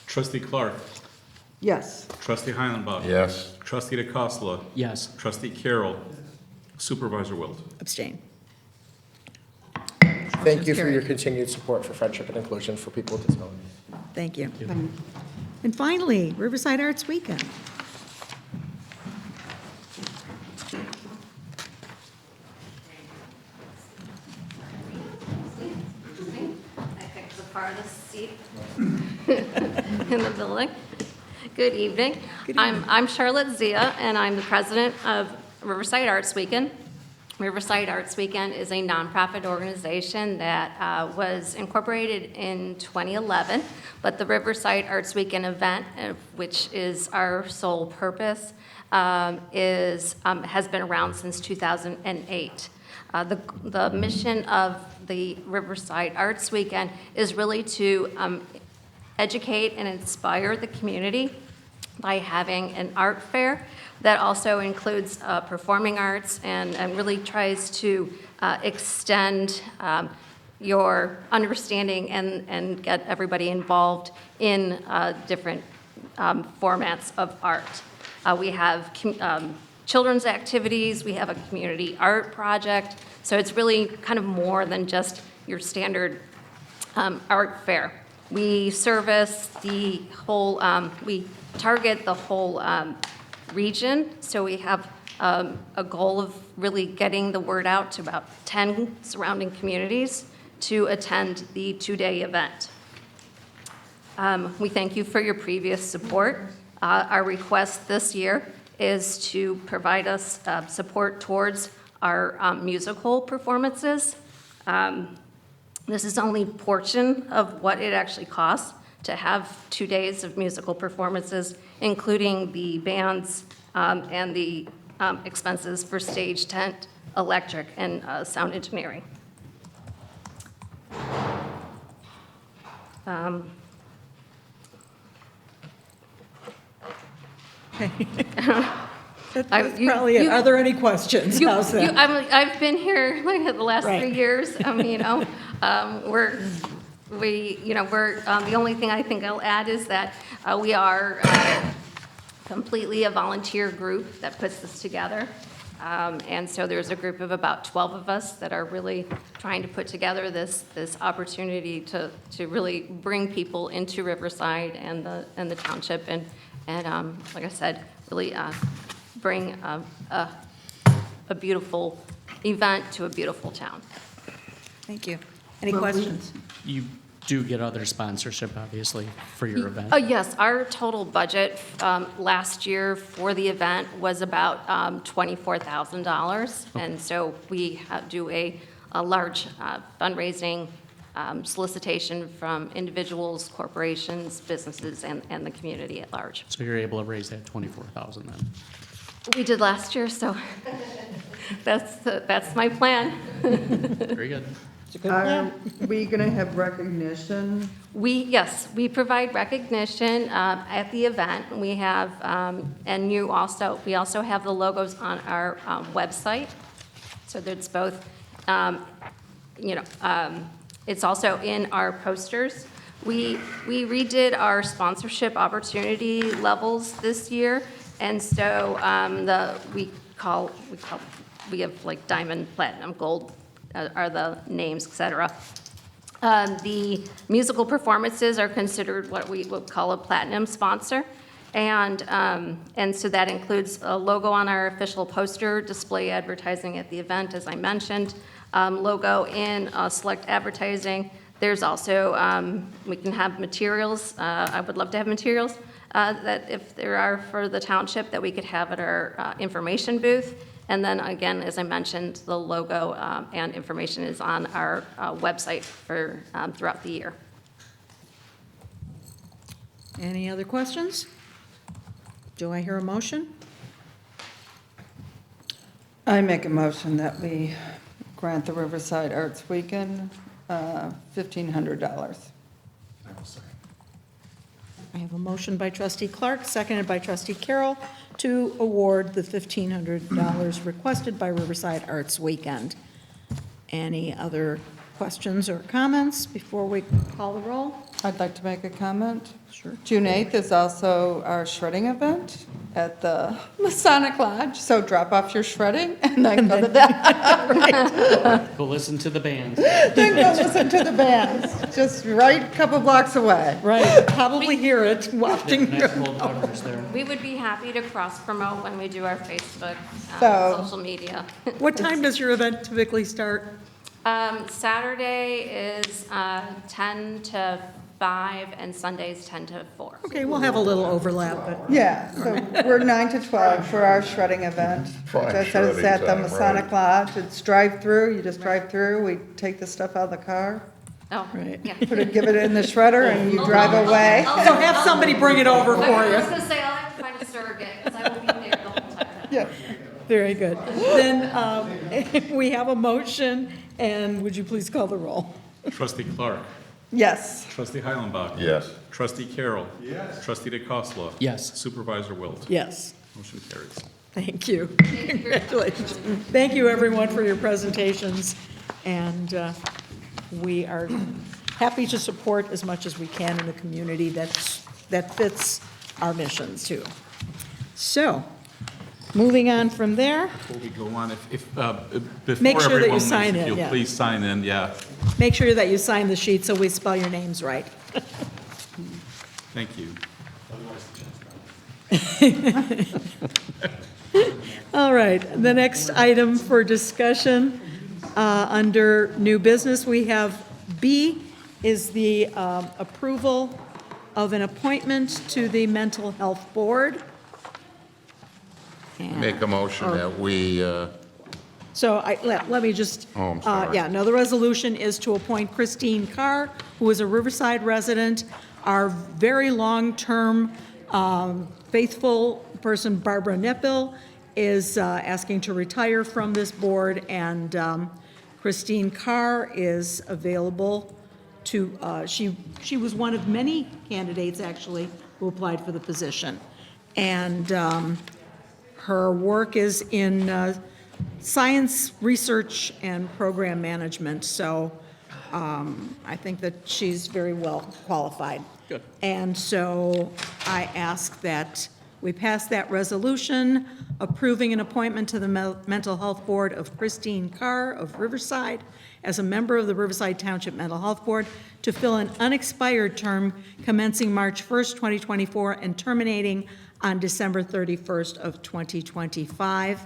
Speaker 3: Trustee Clark.
Speaker 7: Yes.
Speaker 3: Trustee Heilenbach.
Speaker 5: Yes.
Speaker 3: Trustee DeCosta.
Speaker 8: Yes.
Speaker 3: Trustee Carroll. Supervisor Wilt.
Speaker 1: Abstain.
Speaker 18: Thank you for
Speaker 1: carried.
Speaker 18: your continued support for friendship and inclusion for people with disabilities.
Speaker 1: Thank you. And finally, Riverside Arts Weekend.
Speaker 19: I picked the farthest seat in the building. Good evening. I'm Charlotte Zia, and I'm the president of Riverside Arts Weekend. Riverside Arts Weekend is a nonprofit organization that was incorporated in 2011, but the Riverside Arts Weekend event, which is our sole purpose, has been around since 2008. The mission of the Riverside Arts Weekend is really to educate and inspire the community by having an art fair that also includes performing arts and really tries to extend your understanding and get everybody involved in different formats of art. We have children's activities, we have a community art project, so it's really kind of more than just your standard art fair. We service the whole, we target the whole region, so we have a goal of really getting the word out to about 10 surrounding communities to attend the two-day event. We thank you for your previous support. Our request this year is to provide us support towards our musical performances. This is only a portion of what it actually costs to have 2 days of musical performances, including the bands and the expenses for stage, tent, electric, and sound engineering.
Speaker 1: That's probably it. Are there any questions? How's that?
Speaker 19: I've been here like the last
Speaker 1: Right.
Speaker 19: 3 years. We're the only thing I think I'll add is that we are completely a volunteer group that puts this together. And so there's a group of about 12 of us that are really trying to put together this opportunity to really bring people into Riverside and the township and like I said, really bring a beautiful event to a beautiful town.
Speaker 1: Thank you. Any questions?
Speaker 8: You do get other sponsorship, obviously, for your event.
Speaker 19: Oh, yes, our total budget last year for the event was about $24,000. And so we do a large fundraising solicitation from individuals, corporations, businesses, and the community at large.
Speaker 8: So you're able to raise that 24,000 then?
Speaker 19: We did last year, so that's my plan.
Speaker 8: Very good.
Speaker 7: Are we going to have recognition?
Speaker 19: Yes, we provide recognition at the event. We have, and we also have the logos on our website. So there's both, it's also in our posters. We redid our sponsorship opportunity levels this year, and so we have like diamond, platinum, gold are the names, et cetera. The musical performances are considered what we would call a platinum sponsor, And so that includes a logo on our official poster, display advertising at the event, as I mentioned, logo in select advertising. There's also, we can have materials. I would love to have materials that if there are for the township that we could have at our information booth. And then again, as I mentioned, the logo and information is on our website for throughout the year.
Speaker 1: Any other questions? Do I hear a motion?
Speaker 7: I make a motion that we grant the Riverside Arts Weekend $1,500.
Speaker 1: I have a motion by trustee Clark, seconded by trustee Carroll, to award the $1,500 requested by Riverside Arts Weekend. Any other questions or comments before we call the roll?
Speaker 7: I'd like to make a comment.
Speaker 1: Sure.
Speaker 7: June 8th is also our shredding event at the Masonic Lodge, so drop off your shredding and then go to that.
Speaker 8: Go listen to the bands.
Speaker 7: Then go listen to the bands, just right a couple blocks away.
Speaker 1: Right, probably hear it wafting.
Speaker 19: We would be happy to cross-promote when we do our Facebook, social media.
Speaker 1: What time does your event typically start?
Speaker 19: Saturday is 10 to 5 and Sundays 10 to 4.
Speaker 1: Okay, we'll have a little overlap, but.
Speaker 7: Yeah, so we're 9 to 12 for our shredding event.
Speaker 5: Prime
Speaker 7: Which I said it's
Speaker 5: shredding
Speaker 7: at the
Speaker 5: time,
Speaker 7: Masonic Lodge. It's drive-through, you just drive through, we take the stuff out of the car,
Speaker 19: Oh,
Speaker 1: right.
Speaker 19: Yeah.
Speaker 7: give it in the shredder, and you drive away.
Speaker 1: So have somebody bring it over for
Speaker 19: I
Speaker 1: you.
Speaker 19: was gonna say, I'll have to find a surrogate, because I will be there the whole time.
Speaker 7: Yeah.
Speaker 1: Very good. Then we have a motion, and would you please call the roll?
Speaker 3: Trustee Clark.
Speaker 7: Yes.
Speaker 3: Trustee Heilenbach.
Speaker 5: Yes.
Speaker 3: Trustee Carroll. Yes. Trustee DeCosta.
Speaker 8: Yes.
Speaker 3: Supervisor Wilt.
Speaker 1: Yes.
Speaker 3: Motion carries.
Speaker 1: Thank you. Congratulations. Thank you, everyone, for your presentations, and we are happy to support as much as we can in the community that fits our mission, too. So, moving on from there,
Speaker 3: Before we go on, before
Speaker 1: Make sure that you
Speaker 3: everyone leaves,
Speaker 1: sign
Speaker 3: if
Speaker 1: in,
Speaker 3: you'll
Speaker 1: yeah.
Speaker 3: please sign in, yeah.
Speaker 1: make sure that you sign the sheet so we spell your names right.
Speaker 3: Thank you.
Speaker 1: All right, the next item for discussion, under new business, we have B is the approval of an appointment to the Mental Health Board.
Speaker 5: Make a motion that we,
Speaker 1: So let me just.
Speaker 5: Oh, I'm sorry.
Speaker 1: Yeah, no, the resolution is to appoint Christine Carr, who is a Riverside resident. Our very long-term faithful person, Barbara Nippel, is asking to retire from this board, and Christine Carr is available to, she was one of many candidates, actually, who applied for the position. And her work is in science research and program management, so I think that she's very well qualified.
Speaker 8: Good.
Speaker 1: And so I ask that we pass that resolution approving an appointment to the Mental Health Board of Christine Carr of Riverside as a member of the Riverside Township Mental Health Board to fill an unexpired term commencing March 1st, 2024 and terminating on December 31st of 2025.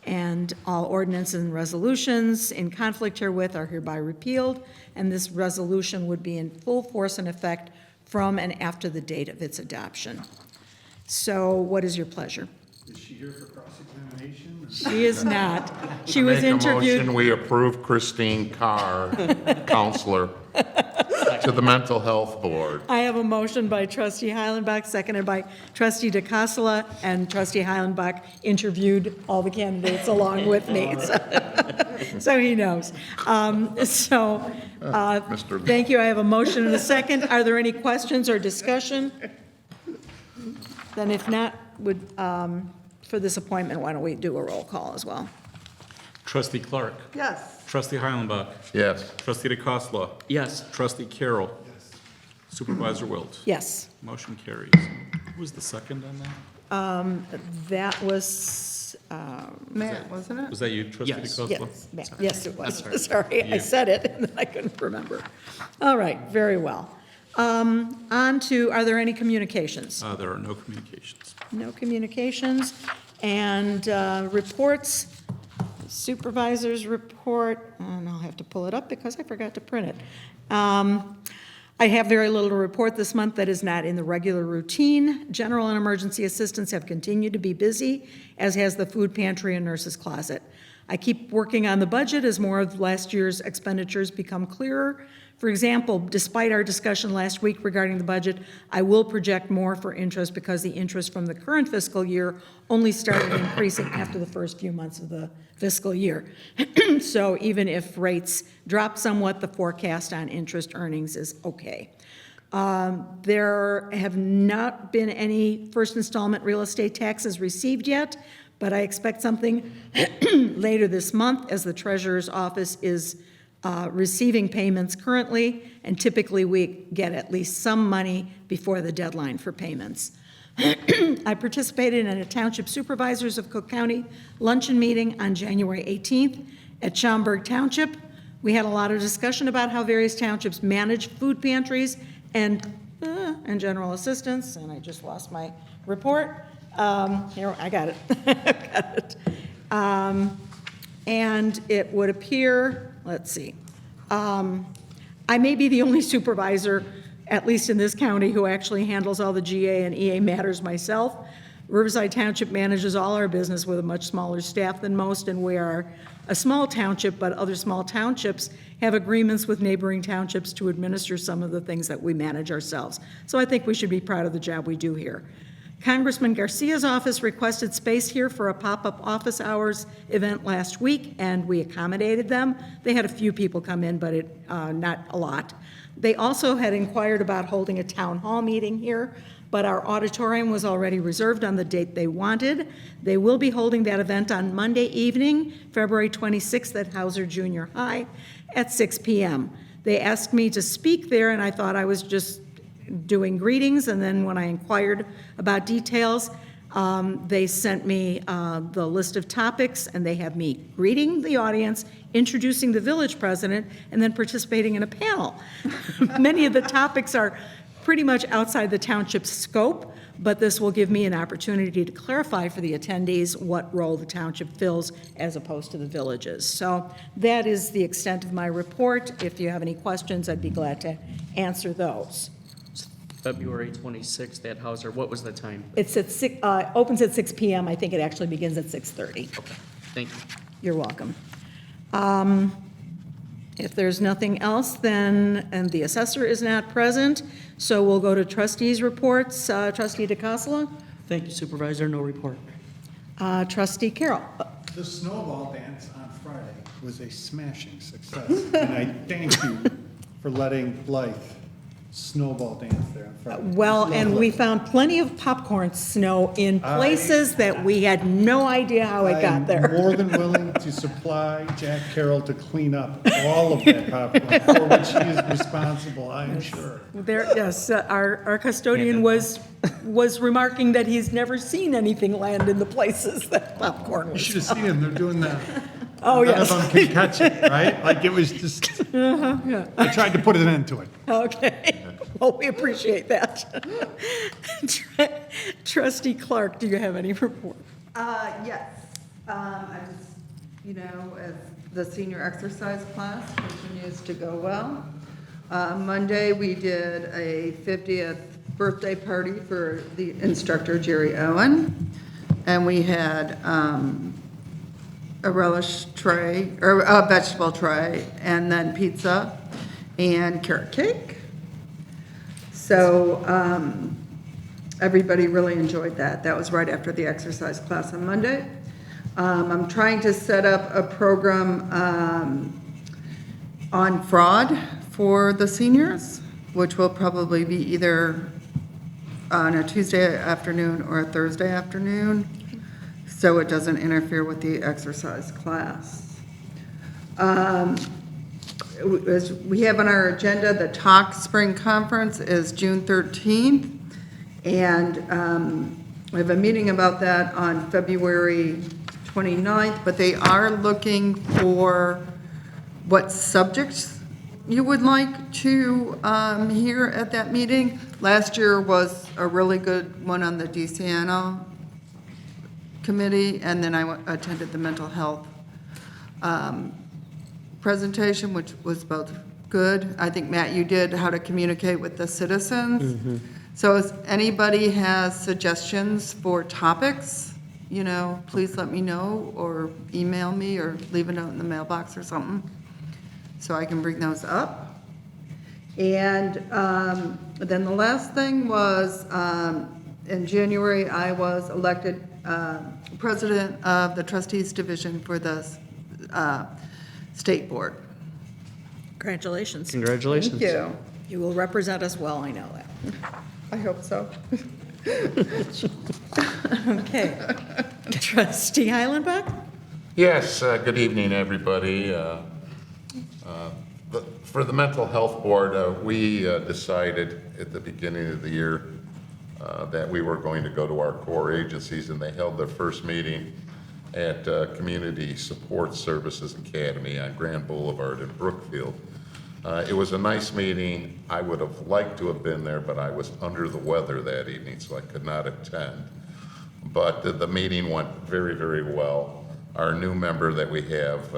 Speaker 1: And all ordinances and resolutions in conflict herewith are hereby repealed, and this resolution would be in full force and effect from and after the date of its adoption. So what is your pleasure?
Speaker 4: Is she here for cross-examination?
Speaker 1: She is not. She was
Speaker 5: make a
Speaker 1: interviewed.
Speaker 5: motion, we approve Christine Carr, counselor, to the Mental Health Board.
Speaker 1: I have a motion by trustee Heilenbach, seconded by trustee DeCassola, and trustee Heilenbach interviewed all the candidates along with me, so he knows. Thank you. I have a motion and a second. Are there any questions or discussion? Then if not, for this appointment, why don't we do a roll call as well?
Speaker 3: Trustee Clark.
Speaker 7: Yes.
Speaker 3: Trustee Heilenbach.
Speaker 5: Yes.
Speaker 3: Trustee DeCosta.
Speaker 8: Yes.
Speaker 3: Trustee Carroll. Supervisor Wilt.
Speaker 1: Yes.
Speaker 3: Motion carries. Who was the second on that?
Speaker 1: That was,
Speaker 7: Matt, wasn't it?
Speaker 3: Was that you, Trustee
Speaker 8: Yes.
Speaker 3: DeCosta?
Speaker 1: yes, it was.
Speaker 3: That's all right.
Speaker 1: Sorry, I
Speaker 3: You.
Speaker 1: said it, and then I couldn't remember. All right, very well. On to, are there any communications?
Speaker 3: There are no communications.
Speaker 1: No communications. And reports, supervisor's report, and I'll have to pull it up because I forgot to print it. I have very little to report this month that is not in the regular routine. General and emergency assistants have continued to be busy, as has the food pantry and nurse's closet. I keep working on the budget as more of last year's expenditures become clearer. For example, despite our discussion last week regarding the budget, I will project more for interest because the interest from the current fiscal year only started increasing after the first few months of the fiscal year. So even if rates drop somewhat, the forecast on interest earnings is okay. There have not been any first installment real estate taxes received yet, but I expect something later this month as the treasurer's office is receiving payments currently, and typically we get at least some money before the deadline for payments. I participated in a Township Supervisors of Cook County luncheon meeting on January 18th at Schaumburg Township. We had a lot of discussion about how various townships manage food pantries and general assistance, and I just lost my report. Here, I got it. Got it. And it would appear, let's see, I may be the only supervisor, at least in this county, who actually handles all the GA and EA matters myself. Riverside Township manages all our business with a much smaller staff than most, and we are a small township, but other small townships have agreements with neighboring townships to administer some of the things that we manage ourselves. So I think we should be proud of the job we do here. Congressman Garcia's office requested space here for a pop-up office hours event last week, and we accommodated them. They had a few people come in, but not a lot. They also had inquired about holding a town hall meeting here, but our auditorium was already reserved on the date they wanted. They will be holding that event on Monday evening, February 26th at Hauser Junior High at 6 p.m. They asked me to speak there, and I thought I was just doing greetings, and then when I inquired about details, they sent me the list of topics, and they have me greeting the audience, introducing the village president, and then participating in a panel. Many of the topics are pretty much outside the township's scope, but this will give me an opportunity to clarify for the attendees what role the township fills as opposed to the villages. So that is the extent of my report. If you have any questions, I'd be glad to answer those.
Speaker 8: February 26th at Hauser. What was the time?
Speaker 1: It's at opens at 6 p.m. I think it actually begins at 6:30.
Speaker 8: Okay, thank you.
Speaker 1: You're welcome. If there's nothing else, then, and the assessor is not present, so we'll go to trustees' reports. Trustee DeCassola?
Speaker 8: Thank you, Supervisor. No report.
Speaker 1: Trustee Carroll?
Speaker 20: The snowball dance on Friday was a smashing success, and I thank you for letting Blythe snowball dance there on Friday.
Speaker 1: Well, and we found plenty of popcorn snow in places that we had no idea how it got there.
Speaker 20: I'm more than willing to supply Jack Carroll to clean up all of that popcorn, for which he is responsible, I am sure.
Speaker 1: There, yes, our custodian was remarking that he's never seen anything land in the places that popcorn was.
Speaker 20: You should have seen them, they're doing that.
Speaker 1: Oh, yes.
Speaker 20: None of them can catch it, right? Like, it was just,
Speaker 1: Yeah.
Speaker 20: I tried to put an end to it.
Speaker 1: Okay, well, we appreciate that. Trustee Clark, do you have any report?
Speaker 7: Yes. I just, as the senior exercise class continues to go well. Monday, we did a 50th birthday party for the instructor, Jerry Owen. And we had a relish tray, or a vegetable tray, and then pizza and carrot cake. So everybody really enjoyed that. That was right after the exercise class on Monday. I'm trying to set up a program on fraud for the seniors, which will probably be either on a Tuesday afternoon or a Thursday afternoon, so it doesn't interfere with the exercise class. As we have on our agenda, the Talk Spring Conference is June 13th, and we have a meeting about that on February 29th, but they are looking for what subjects you would like to hear at that meeting, last year was a really good one on the DeCiano committee, and then I attended the mental health presentation, which was both good. I think, Matt, you did how to communicate with the citizens. So if anybody has suggestions for topics, you know, please let me know, or email me, or leave a note in the mailbox or something, so I can bring those up. And then the last thing was, in January, I was elected president of the Trustees Division for the State Board.
Speaker 1: Congratulations.
Speaker 8: Congratulations.
Speaker 7: Thank you.
Speaker 1: You will represent us well, I know that.
Speaker 7: I hope so.
Speaker 1: Okay. Trustee Heilenbach?
Speaker 5: Yes, good evening, everybody. For the Mental Health Board, we decided at the beginning of the year that we were going to go to our core agencies, and they held their first meeting at Community Support Services Academy on Grand Boulevard in Brookfield. It was a nice meeting. I would have liked to have been there, but I was under the weather that evening, so I could not attend. But the meeting went very, very well. Our new member that we have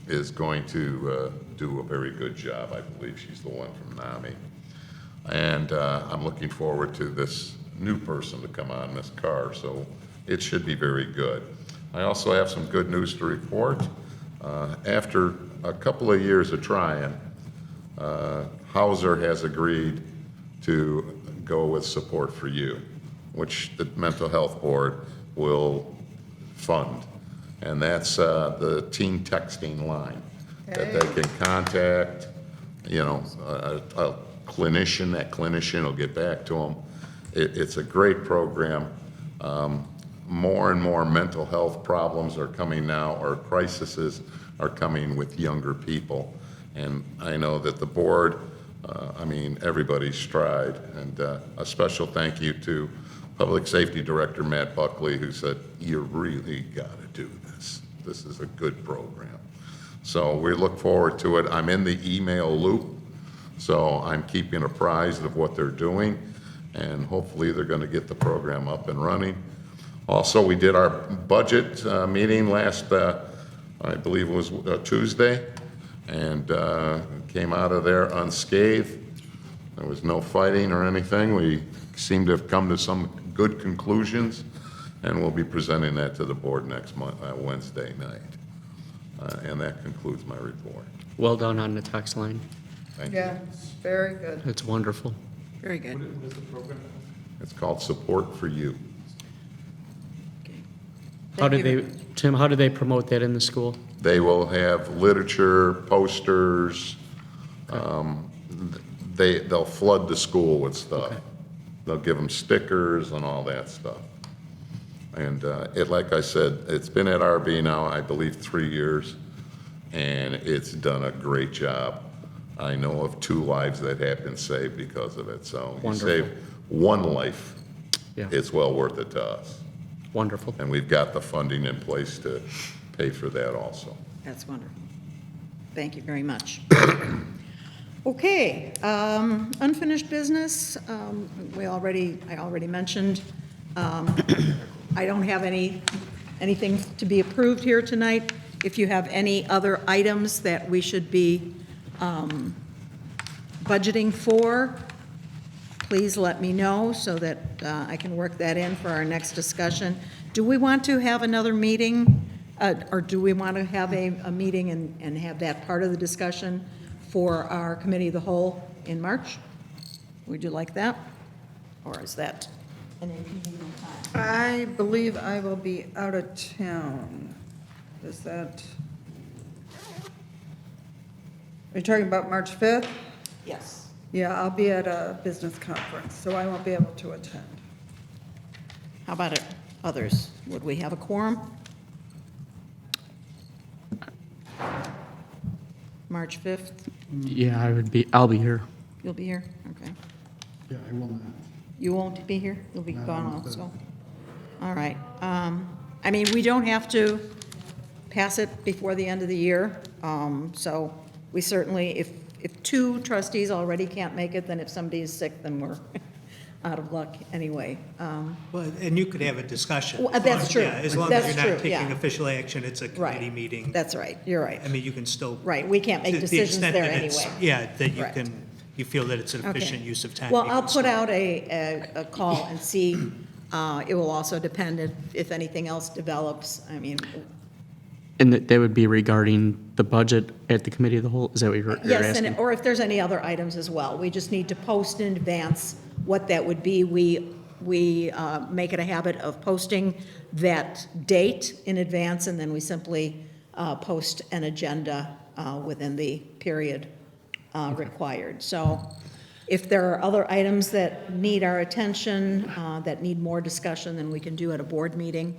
Speaker 5: is going to do a very good job. I believe she's the one from NAMI. And I'm looking forward to this new person to come on, Ms. Carr, so it should be very good. I also have some good news to report. After a couple of years of trying, Hauser has agreed to go with Support for You, which the Mental Health Board will fund. And that's the teen texting line that they can contact, you know, a clinician. That clinician will get back to them. It's a great program. More and more mental health problems are coming now, or crises are coming with younger people. And I know that the board, I mean, everybody's tried. And a special thank you to Public Safety Director Matt Buckley, who said, you really got to do this. This is a good program. So we look forward to it. I'm in the email loop, so I'm keeping apprised of what they're doing, and hopefully they're going to get the program up and running. Also, we did our budget meeting last, I believe it was Tuesday, and came out of there unscathed. There was no fighting or anything. We seem to have come to some good conclusions, and we'll be presenting that to the board next Wednesday night. And that concludes my report.
Speaker 8: Well done on the text line.
Speaker 5: Thank you.
Speaker 7: Yeah, very good.
Speaker 8: It's wonderful.
Speaker 1: Very good.
Speaker 20: What is the program?
Speaker 5: It's called Support for You.
Speaker 8: Tim, how do they promote that in the school?
Speaker 5: They will have literature, posters. They'll flood the school with stuff.
Speaker 8: Okay.
Speaker 5: They'll give them stickers and all that stuff. And like I said, it's been at RB now, I believe, 3 years, and it's done a great job. I know of 2 lives that have been saved because of it. So you
Speaker 8: Wonderful.
Speaker 5: save one life,
Speaker 8: Yeah.
Speaker 5: it's well worth it to us.
Speaker 8: Wonderful.
Speaker 5: And we've got the funding in place to pay for that also.
Speaker 1: That's wonderful. Thank you very much. Okay, unfinished business, I already mentioned. I don't have anything to be approved here tonight. If you have any other items that we should be budgeting for, please let me know so that I can work that in for our next discussion. Do we want to have another meeting, or do we want to have a meeting and have that part of the discussion for our committee of the whole in March? Would you like that? Or is that an inconvenient time?
Speaker 7: I believe I will be out of town. Is that? Are you talking about March 5th?
Speaker 1: Yes.
Speaker 7: Yeah, I'll be at a business conference, so I won't be able to attend.
Speaker 1: How about others? Would we have a quorum? March 5th?
Speaker 8: Yeah, I'll be here.
Speaker 1: You'll be here? Okay.
Speaker 20: Yeah, I will not.
Speaker 1: You won't be here? You'll be
Speaker 20: Not
Speaker 1: gone
Speaker 20: on the
Speaker 1: also? All right. I mean, we don't have to pass it before the end of the year, so we certainly, if two trustees already can't make it, then if somebody is sick, then we're out of luck anyway.
Speaker 11: Well, and you could have a discussion.
Speaker 1: Well, that's true.
Speaker 11: Yeah, as long
Speaker 1: That's
Speaker 11: as you're
Speaker 1: true,
Speaker 11: not taking
Speaker 1: yeah.
Speaker 11: official action, it's a committee meeting.
Speaker 1: That's right, you're right.
Speaker 11: I mean, you can still.
Speaker 1: Right, we can't make
Speaker 11: to the
Speaker 1: decisions
Speaker 11: extent
Speaker 1: there
Speaker 11: that it's-
Speaker 1: anyway.
Speaker 11: Yeah, that you
Speaker 1: Correct.
Speaker 11: can, you feel that it's an
Speaker 1: Okay.
Speaker 11: efficient use of time.
Speaker 1: Well,
Speaker 11: you
Speaker 1: I'll
Speaker 11: can
Speaker 1: put
Speaker 11: still-
Speaker 1: out a call and see. It will also depend if anything else develops. I mean,
Speaker 8: And that would be regarding the budget at the committee of the whole? Is that what you're
Speaker 1: yes,
Speaker 8: asking?
Speaker 1: and or if there's any other items as well. We just need to post in advance what that would be. We make it a habit of posting that date in advance, and then we simply post an agenda within the period required. So if there are other items that need our attention, that need more discussion than we can do at a board meeting,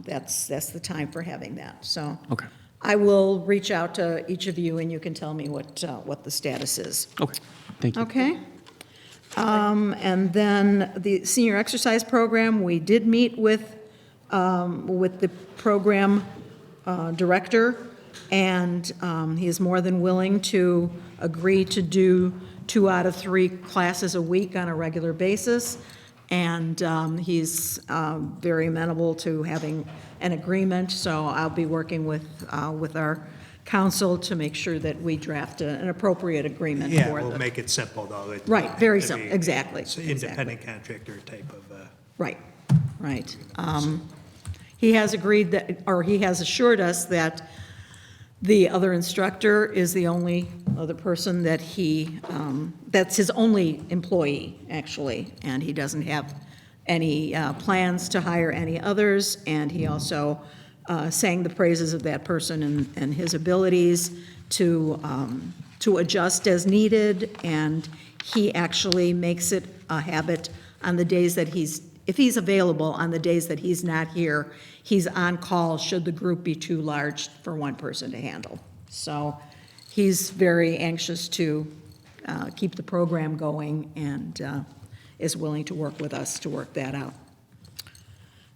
Speaker 1: that's the time for having that. So
Speaker 8: Okay.
Speaker 1: I will reach out to each of you, and you can tell me what the status is.
Speaker 8: Okay, thank you.
Speaker 1: Okay? And then the senior exercise program, we did meet with the program director, and he is more than willing to agree to do 2 out of 3 classes a week on a regular basis. And he's very amenable to having an agreement, so I'll be working with our council to make sure that we draft an appropriate agreement for
Speaker 11: Yeah,
Speaker 1: the.
Speaker 11: we'll make it simple, though. It
Speaker 1: Right,
Speaker 11: doesn't
Speaker 1: very
Speaker 11: have to
Speaker 1: simple,
Speaker 11: be-
Speaker 1: exactly,
Speaker 11: It's an independent contractor type of.
Speaker 1: Right, right. He has agreed that, or he has assured us that the other instructor is the only other person that that's his only employee, actually, and he doesn't have any plans to hire any others, and he also sang the praises of that person and his abilities to adjust as needed, and he actually makes it a habit on the days that if he's available on the days that he's not here, he's on call should the group be too large for one person to handle. So he's very anxious to keep the program going and is willing to work with us to work that out.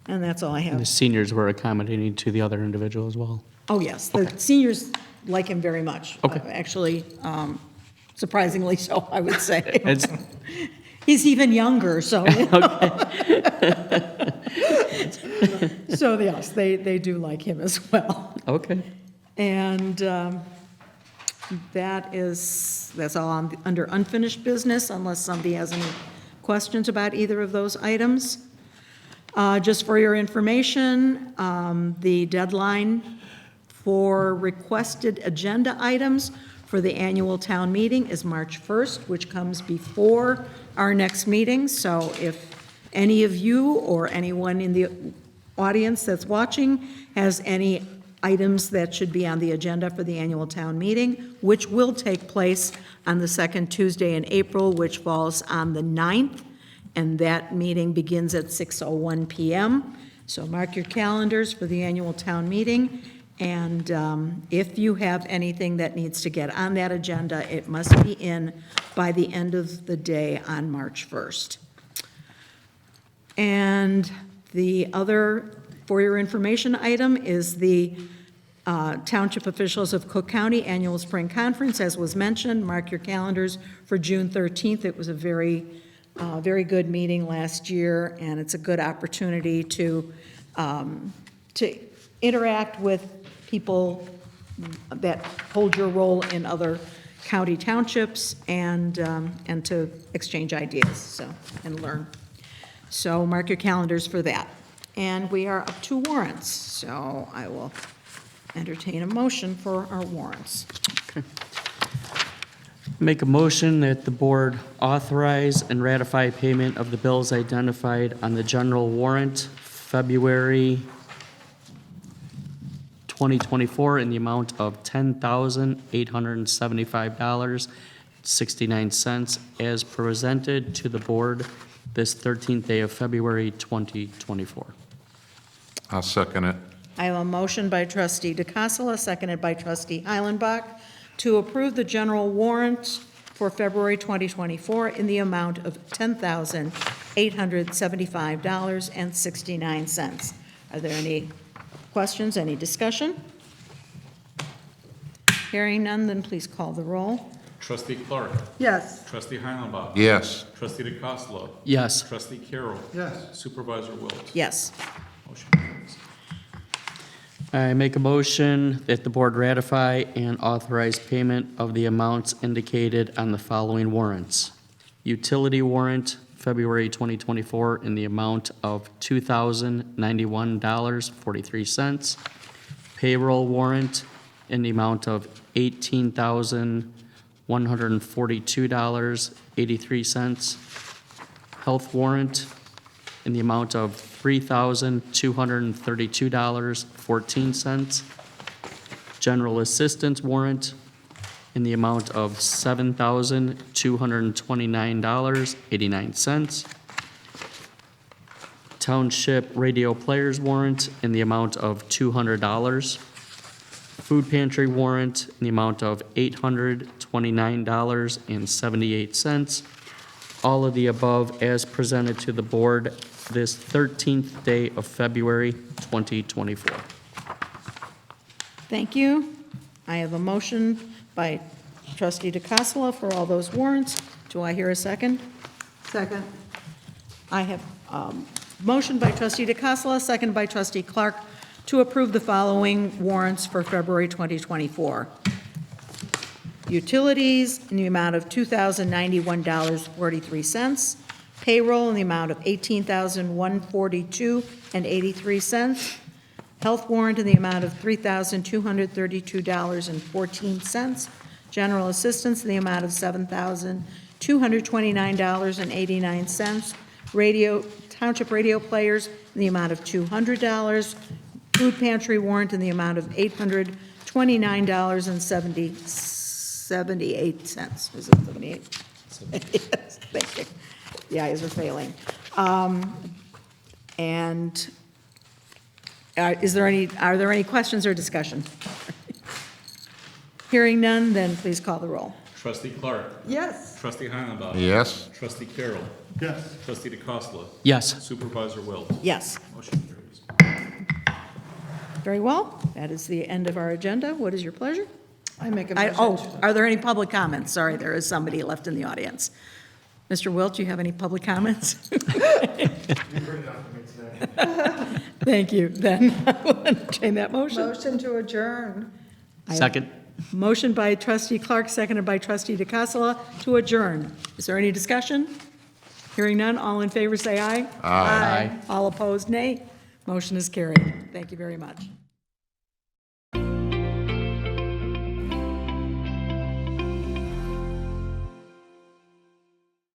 Speaker 1: And that's all I
Speaker 8: And the
Speaker 1: have.
Speaker 8: seniors were accommodating to the other individual as well?
Speaker 1: Oh, yes, the seniors like him very much.
Speaker 8: Okay.
Speaker 1: Actually, surprisingly so, I would say.
Speaker 8: It's-
Speaker 1: He's even younger, so. So, yes, they do like him as well.
Speaker 8: Okay.
Speaker 1: And that's all under unfinished business, unless somebody has any questions about either of those items. Just for your information, the deadline for requested agenda items for the annual town meeting is March 1st, which comes before our next meeting. So if any of you or anyone in the audience that's watching has any items that should be on the agenda for the annual town meeting, which will take place on the second Tuesday in April, which falls on the 9th, and that meeting begins at 6:01 PM. So mark your calendars for the annual town meeting, and if you have anything that needs to get on that agenda, it must be in by the end of the day on March 1st. And the other, for your information item, is the Township Officials of Cook County Annual Spring Conference, as was mentioned. Mark your calendars for June 13th. It was a very good meeting last year, and it's a good opportunity to interact with people that hold your role in other county townships and to exchange ideas, and learn. So mark your calendars for that. And we are up to warrants, so I will entertain a motion for our warrants.
Speaker 8: Make a motion that the board authorize and ratify payment of the bills identified on the general warrant, February 2024, in the amount of $10,875.69 as presented to the board this 13th day of February 2024.
Speaker 5: I'll second it.
Speaker 1: I have a motion by trustee DeCassola, seconded by trustee Heilenbach, to approve the general warrant for February 2024 in the amount of $10,875.69. Are there any questions, any discussion? Hearing none, then please call the roll.
Speaker 3: Trustee Clark.
Speaker 7: Yes.
Speaker 3: Trustee Heilenbach.
Speaker 5: Yes.
Speaker 3: Trustee DeCosta.
Speaker 8: Yes.
Speaker 3: Trustee Carroll.
Speaker 20: Yes.
Speaker 3: Supervisor Wilt.
Speaker 1: Yes.
Speaker 3: Motion carries.
Speaker 8: I make a motion that the board ratify and authorize payment of the amounts indicated on the following warrants. Utility warrant, February 2024, in the amount of $2,091.43. Payroll warrant in the amount of $18,142.83. Health warrant in the amount of $3,232.14. General assistance warrant in the amount of $7,229.89. Township radio players warrant in the amount of $200. Food pantry warrant in the amount of $829.78. All of the above as presented to the board this 13th day of February 2024.
Speaker 1: Thank you. I have a motion by trustee DeCosta for all those warrants. Do I hear a second?
Speaker 7: Second.
Speaker 1: I have motion by trustee DeCosta, second by trustee Clark, to approve the following warrants for February 2024. Utilities in the amount of $2,091.43. Payroll in the amount of $18,142.83. Health warrant in the amount of $3,232.14. General assistance in the amount of $7,229.89. Township radio players in the amount of $200. Food pantry warrant in the amount of $829.78. Is it 78? Yes, thank you. The eyes are failing. And are there any questions or discussion? Hearing none, then please call the roll.
Speaker 3: Trustee Clark.
Speaker 7: Yes.
Speaker 3: Trustee Heilenbach.
Speaker 5: Yes.
Speaker 3: Trustee Carroll.
Speaker 20: Yes.
Speaker 3: Trustee DeCosta.
Speaker 8: Yes.
Speaker 3: Supervisor Wilt.
Speaker 1: Yes.
Speaker 3: Motion carries.
Speaker 1: Very well. That is the end of our agenda. What is your pleasure?
Speaker 7: I make a motion.
Speaker 1: Are there any public comments? Sorry, there is somebody left in the audience. Mr. Wilt, do you have any public comments? Thank you. Then I will entertain that motion.
Speaker 7: Motion to adjourn.
Speaker 8: Second.
Speaker 1: Motion by trustee Clark, seconded by trustee DeCosta to adjourn. Is there any discussion? Hearing none, all in favor say aye.
Speaker 8: Aye.
Speaker 1: All opposed, nay. Motion is carried. Thank you very much.